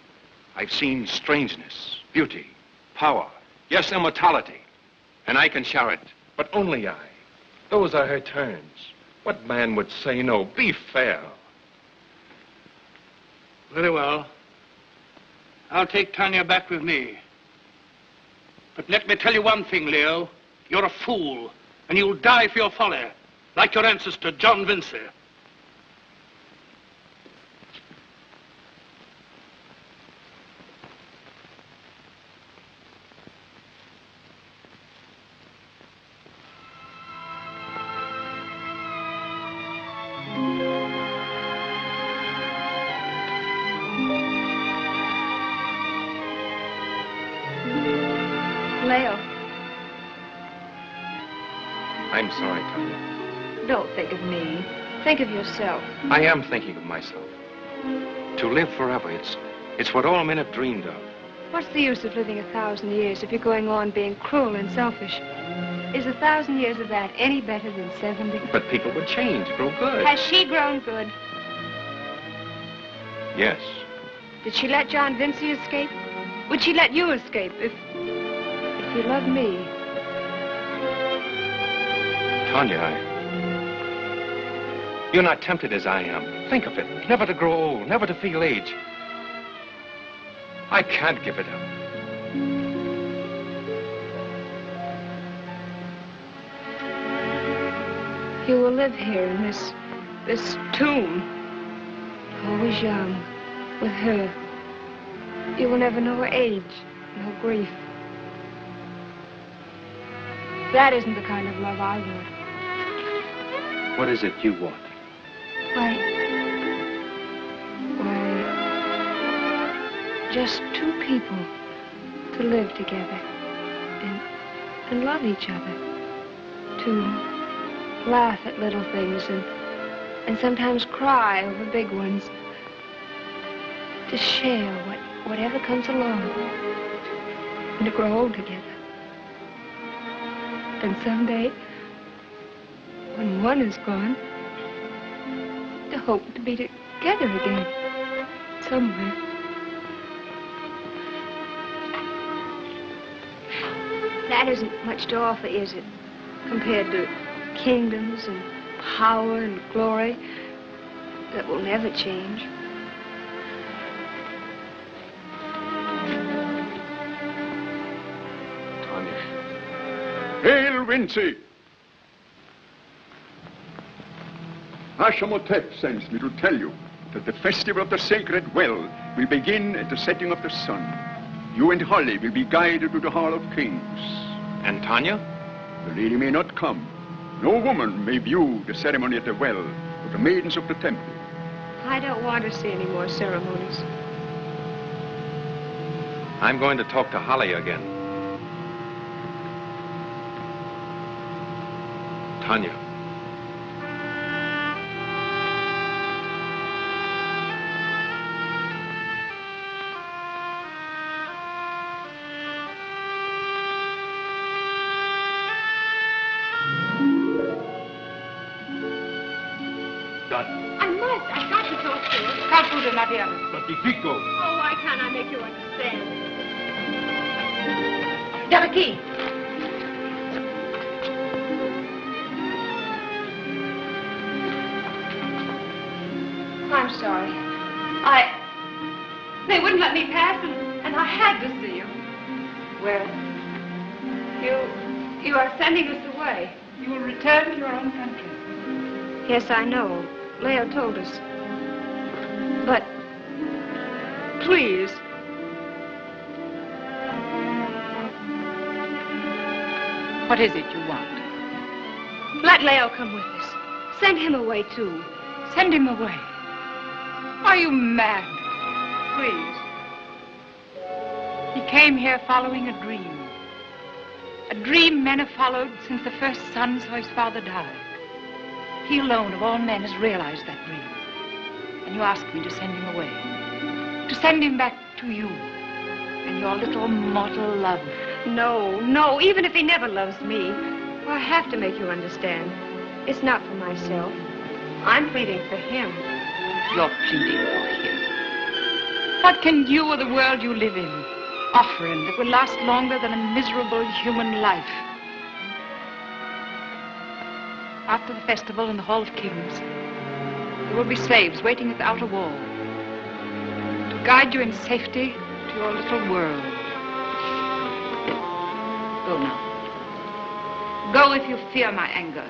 I've seen strangeness, beauty, power, yes, immortality. And I can share it, but only I. Those are her terms. What man would say no? Be fair. Very well. I'll take Tanya back with me. But let me tell you one thing, Leo. You're a fool, and you'll die for your folly, like your ancestor, John Vincy. Leo, I'm sorry, Tanya. don't think of me. Think of yourself. I am thinking of myself. To live forever, it's what all men have dreamed of. What's the use of living 1,000 years if you're going on being cruel and selfish? Is 1,000 years of that any better than 70? But people would change, grow good. Has she grown good? Yes. Did she let John Vincy escape? Would she let you escape if you loved me? Tanya, you're not tempted as I am. Think of it. Never to grow old, never to feel age. I can't give it up. You will live here in this tomb, always young, with her. You will never know age, no grief. That isn't the kind of love I want. What is it you want? Why, just two people to live together and love each other. To laugh at little things and sometimes cry over big ones. To share whatever comes along. And to grow old together. And someday, when one is gone, to hope to be together again. Somewhere. That isn't much to offer, is it? Compared to kingdoms and power and glory that will never change. Hail, Vinci! Hashamotep sends me to tell you that the festival of the sacred well will begin at the setting of the sun. You and Holly will be guided to the Hall of Kings. And Tanya? The lady may not come. No woman may view the ceremony at the well but the maidens of the temple. I don't want to see any more ceremonies. I'm going to talk to Holly again. Tanya. I've got to talk to her. Calcuda, my dear. Pacifico. Oh, why can't I make you understand? Get a key. I'm sorry. They wouldn't let me pass, and I had to see you. Well, You are sending us away. you will return to your own country. Yes, I know. Leo told us. But, please. What is it you want? Let Leo come with us. Send him away, too. Send him away. Are you mad? Please. He came here following a dream. A dream men have followed since the first son saw his father die. He alone of all men has realized that dream. And you ask me to send him away. To send him back to you and your little mortal love. No, even if he never loves me, I have to make you understand. It's not for myself. I'm pleading for him. You're pleading for him. What can you or the world you live in offer him that will last longer than a miserable human life? After the festival in the Hall of Kings, there will be slaves waiting at the outer wall to guide you in safety to your little world. Go now. Go if you fear my anger.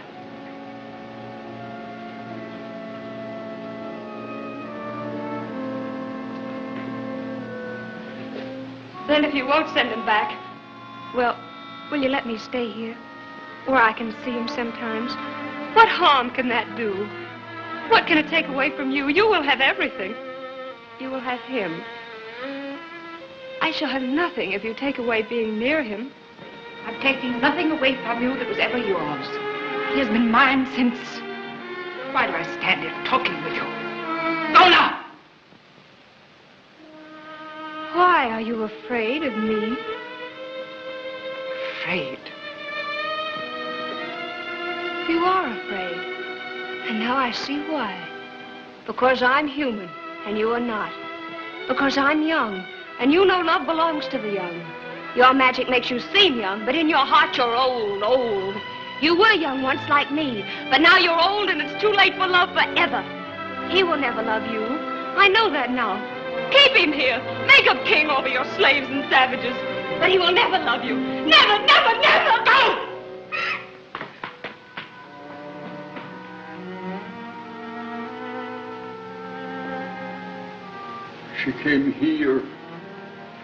Then if you won't send him back, well, will you let me stay here? Where I can see him sometimes? What harm can that do? What can it take away from you? You will have everything. You will have him. I shall have nothing if you take away being near him. I'm taking nothing away from you that was ever yours. He has been mine since... Why do I stand here talking with you? Go now! Why are you afraid of me? Afraid? You are afraid. And now I see why. Because I'm human, and you are not. Because I'm young, and you know love belongs to the young. Your magic makes you seem young, but in your heart you're old. You were young once like me, but now you're old and it's too late for love forever. He will never love you. I know that now. Keep him here. Make him king over your slaves and savages. But he will never love you. Never, never, never! Go! She came here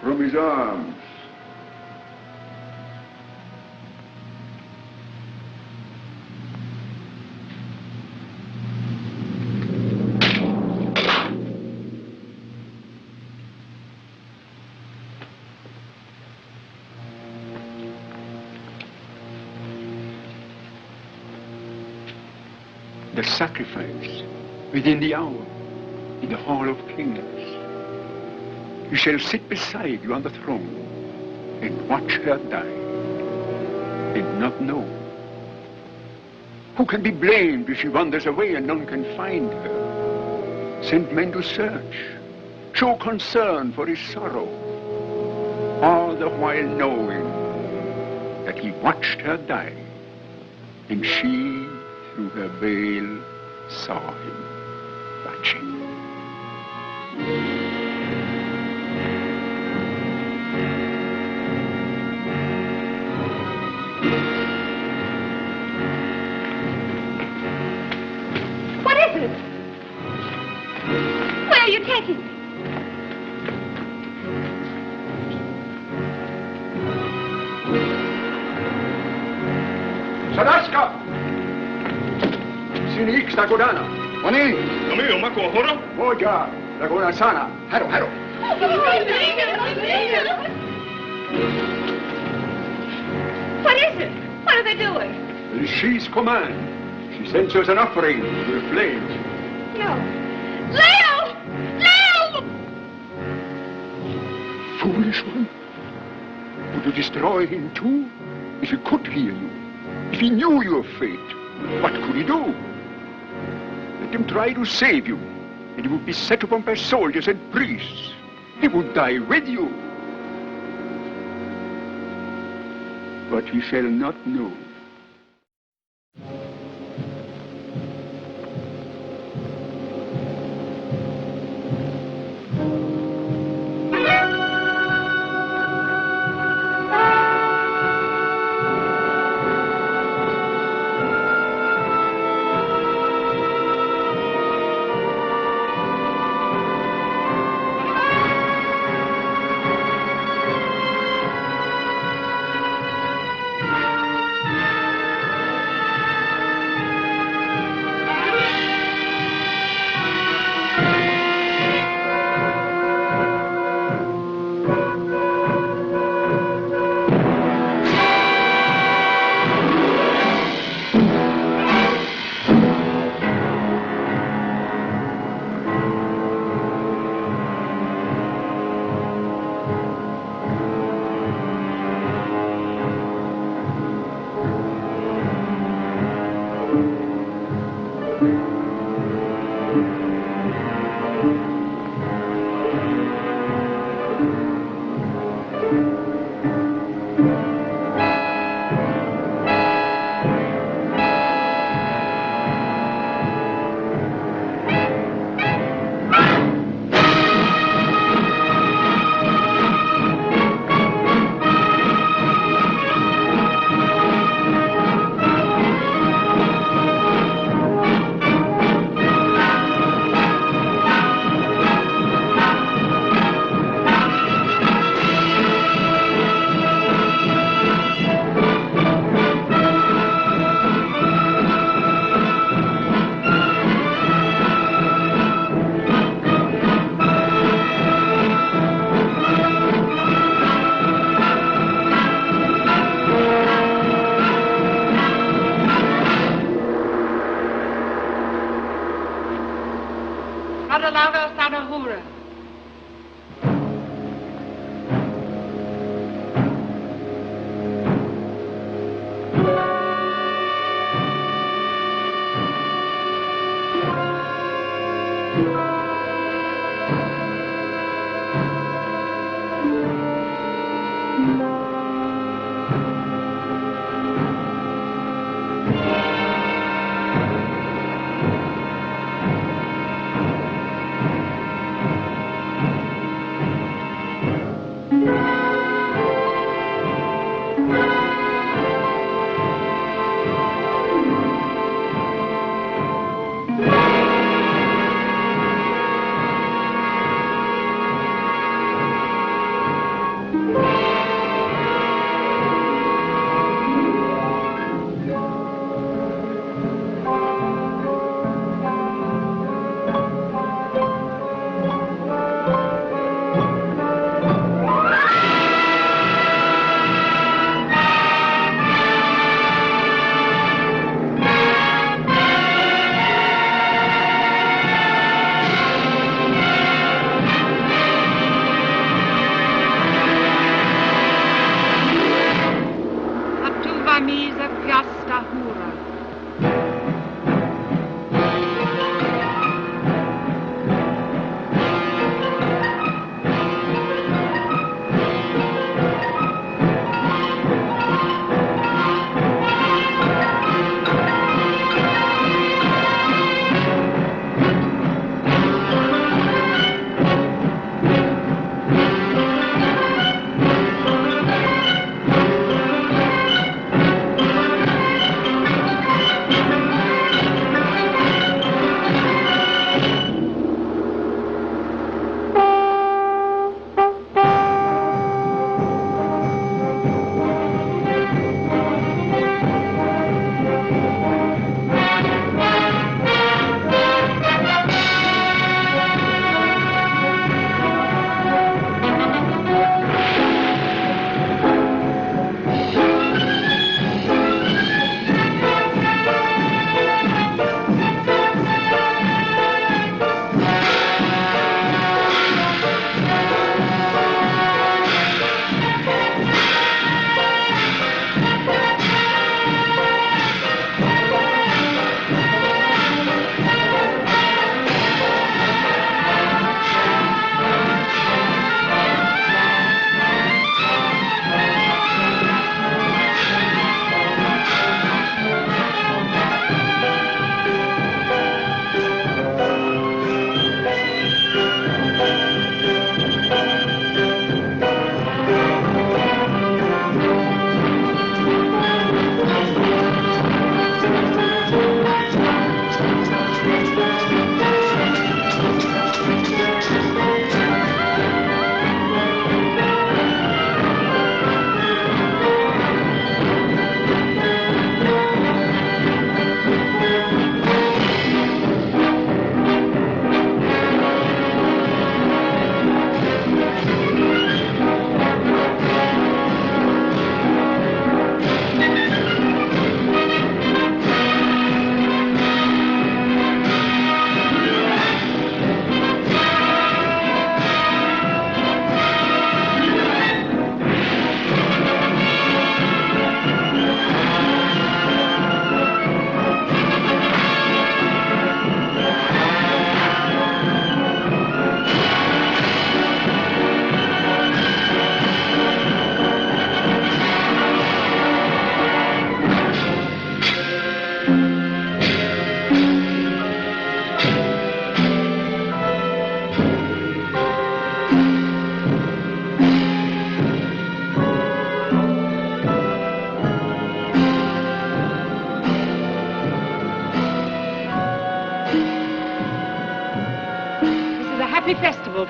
from his arms. the sacrifice within the hour in the Hall of Kings. He shall sit beside you on the throne and watch her die and not know. Who can be blamed if she wanders away and none can find her? Send men to search, show concern for his sorrow, all the while knowing that he watched her die, and she, through her veil, saw him watching. What is it? Where are you taking me? Sadaska! Sinik Stagodana! Wani! Amigo, Mako, Horo? Moja! Laguna Sana! Haro, haro! What is it? What are they doing? It is she's command. She sends us an offering to the flames. No. Leo! Leo! Foolish one. Would you destroy him too? If he could hear you, if he knew your fate, what could he do? Let him try to save you, and he would be set upon by soldiers and priests. He would die with you. But he shall not know.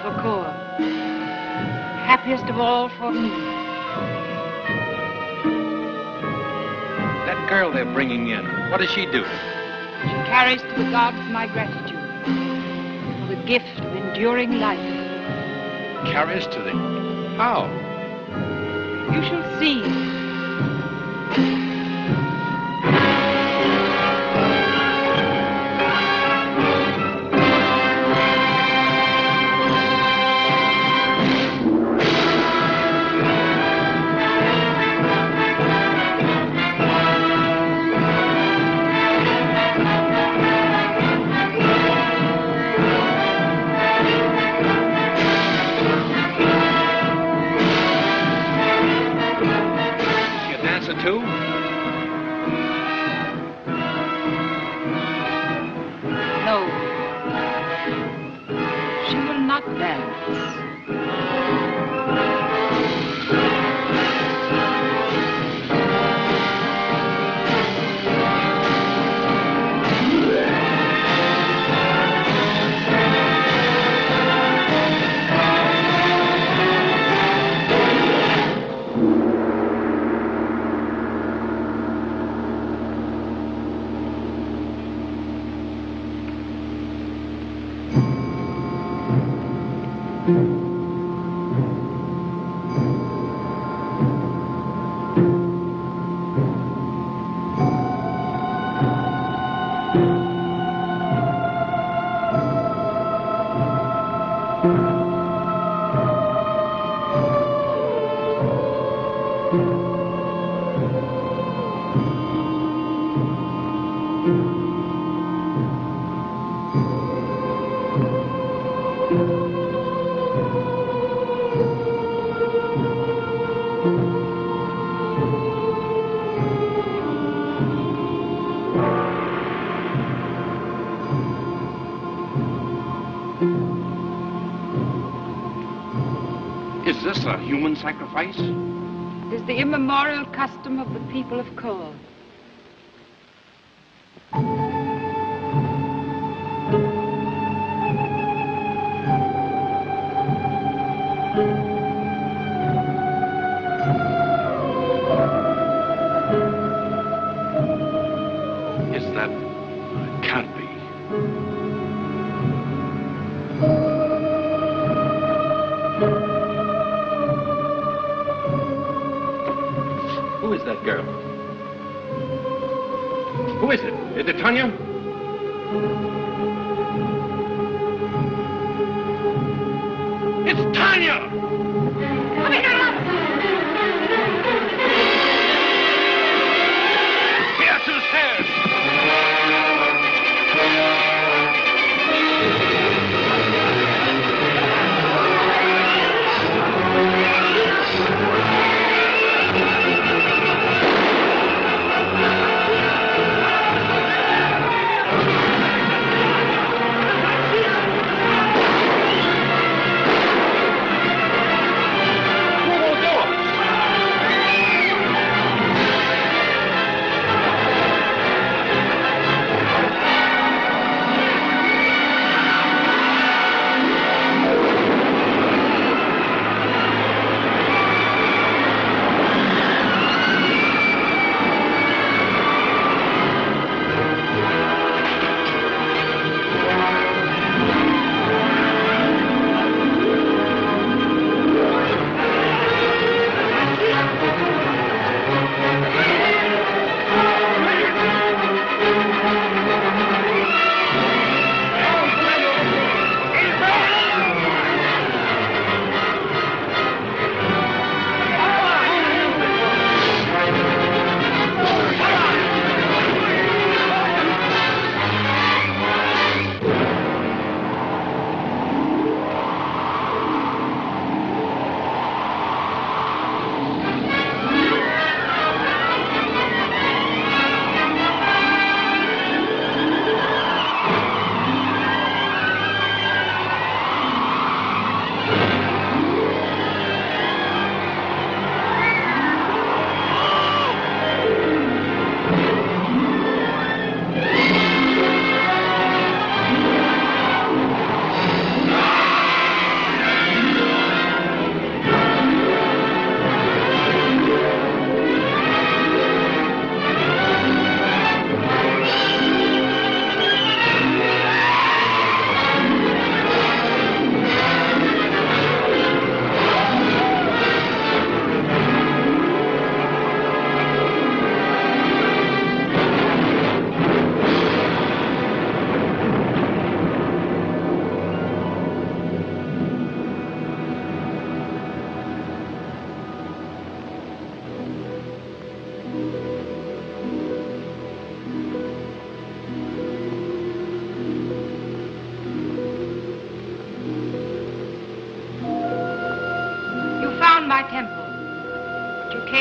for Kor. Happiest of all for me. That girl they're bringing in, what does she do? She carries to the gods my gratitude for the gift of enduring life. Carries to the... How? You shall see. Too? No. She will not dance. Is this a human sacrifice? It is the immemorial custom of the people of Kor. Is that... It can't be. Who is that girl? Who is it? Is it Tanya? It's Tanya! Here to the stairs!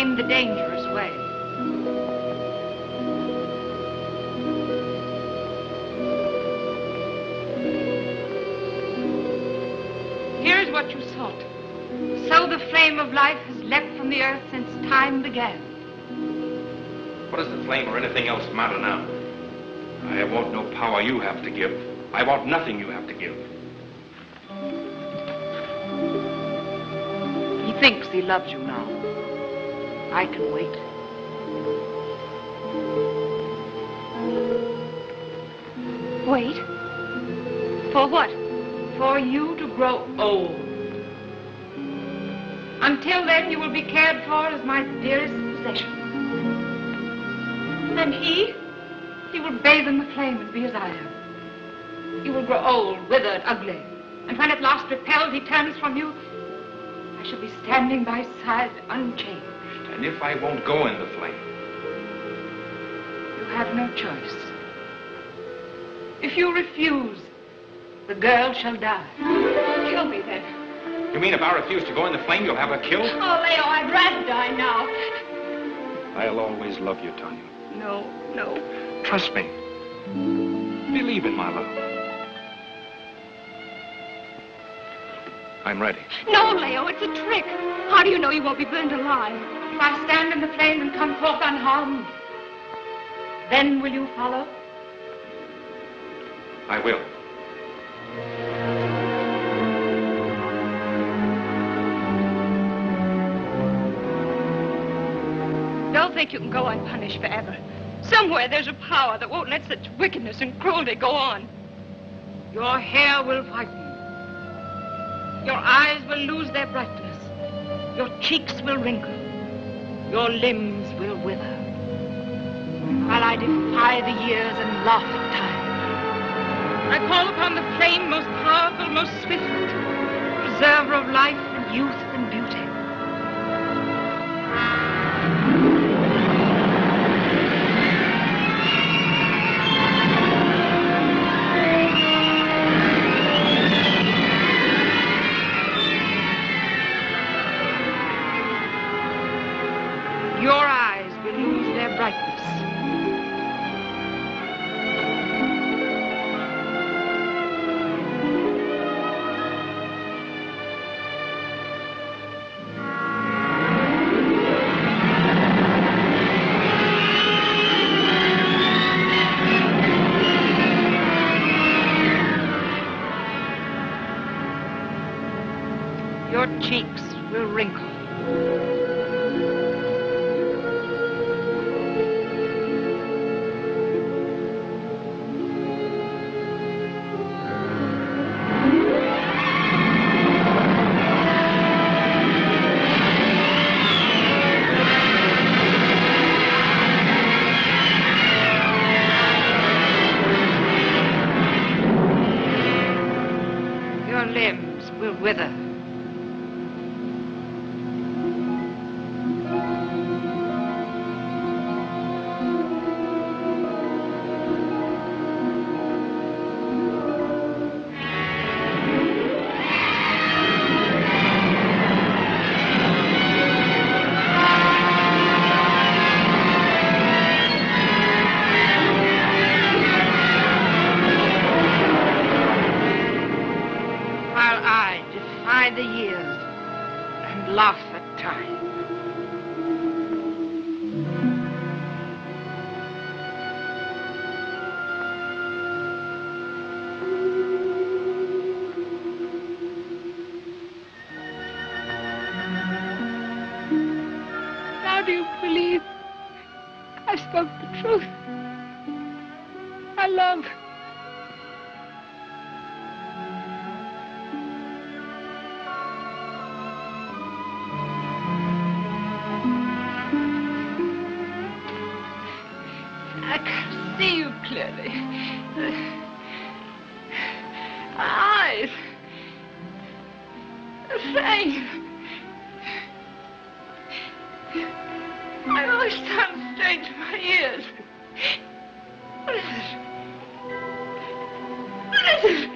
came the dangerous way. Here's what you sought. So the flame of life has leapt from the earth since time began. What does the flame or anything else matter now? I want no power you have to give. I want nothing you have to give. He thinks he loves you now. I can wait. Wait? For what? For you to grow old. Until then, you will be cared for as my dearest possession. And he will bathe in the flame and be as I am. He will grow old, withered, ugly. And when at last repelled he turns from you, I shall be standing by his side unchanged. And if I won't go in the flame? You have no choice. If you refuse, the girl shall die. Kill me then. You mean if I refuse to go in the flame, you'll have her killed? Oh, Leo, I'd rather die now. I'll always love you, Tanya. No, no. Trust me. Believe in my love. I'm ready. No, Leo, it's a trick. How do you know you won't be burned alive? If I stand in the flame and come forth unharmed, then will you follow? I will. Don't think you can go unpunished forever. Somewhere there's a power that won't let such wickedness and cruelty go on. Your hair will whiten. Your eyes will lose their brightness. Your cheeks will wrinkle. Your limbs will wither. While I defy the years and laugh at time. I call upon the flame most powerful, most swift, preserver of life and youth and beauty. Your eyes will lose their brightness. Your cheeks will wrinkle. Your limbs will wither. The years and laugh at time. Now do you believe I spoke the truth? I love. See you clearly. Eyes. The flame. My voice sounds strange in my ears. What is it? What is it?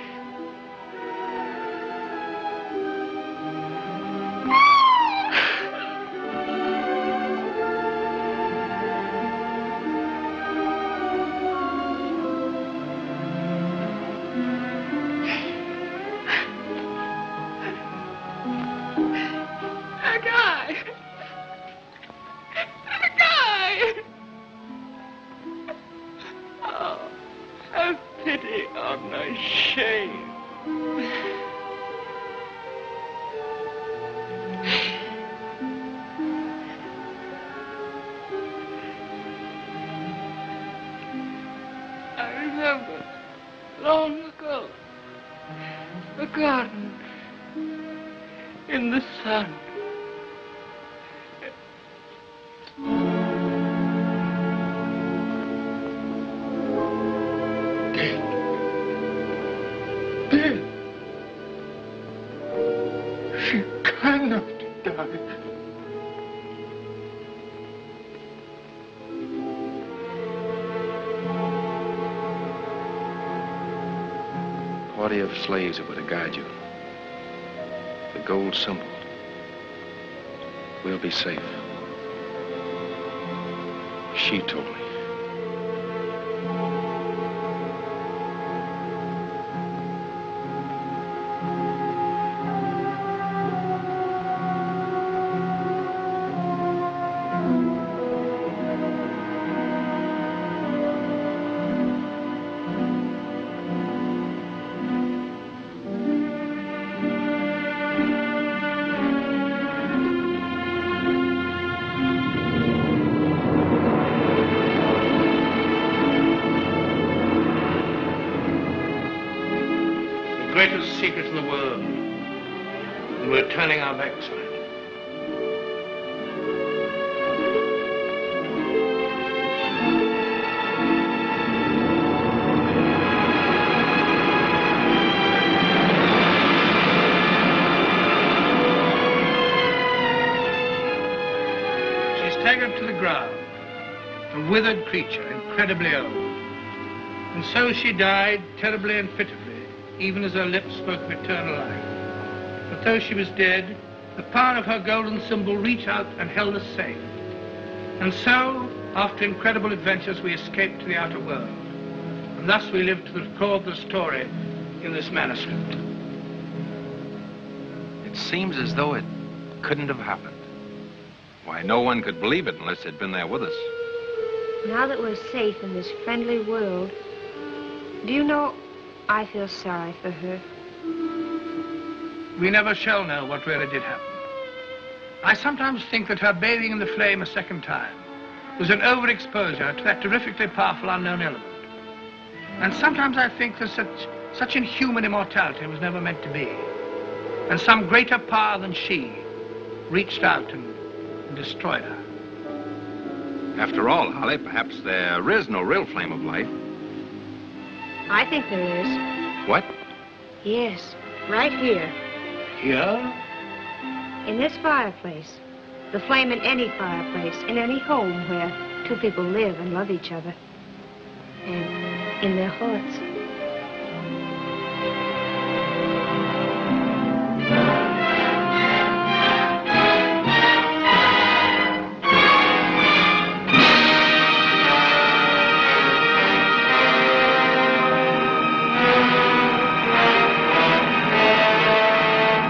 garden, in the sun. Dead. Dead. She cannot die. Party of slaves that were to guide you. The gold symbol. We'll be safe. She told me. Greatest secret in the world, and we're turning our backs on it. She staggered to the ground, a withered creature, incredibly old. And so she died, terribly and pitifully, even as her lips spoke of eternal life. But though she was dead, the power of her golden symbol reached out and held us safe. And so, after incredible adventures, we escaped to the outer world. And thus we lived to record the story in this manuscript. It seems as though it couldn't have happened. Why, no one could believe it unless they'd been there with us. Now that we're safe in this friendly world, do you know, I feel sorry for her. We never shall know what really did happen. I sometimes think that her bathing in the flame a second time was an overexposure to that terrifically powerful unknown element. And sometimes I think that such inhuman immortality was never meant to be. And some greater power than she reached out and destroyed her. After all, Holly, perhaps there is no real flame of life. I think there is. What? Yes, right here. Here? In this fireplace. The flame in any fireplace, in any home where two people live and love each other. And in their hearts.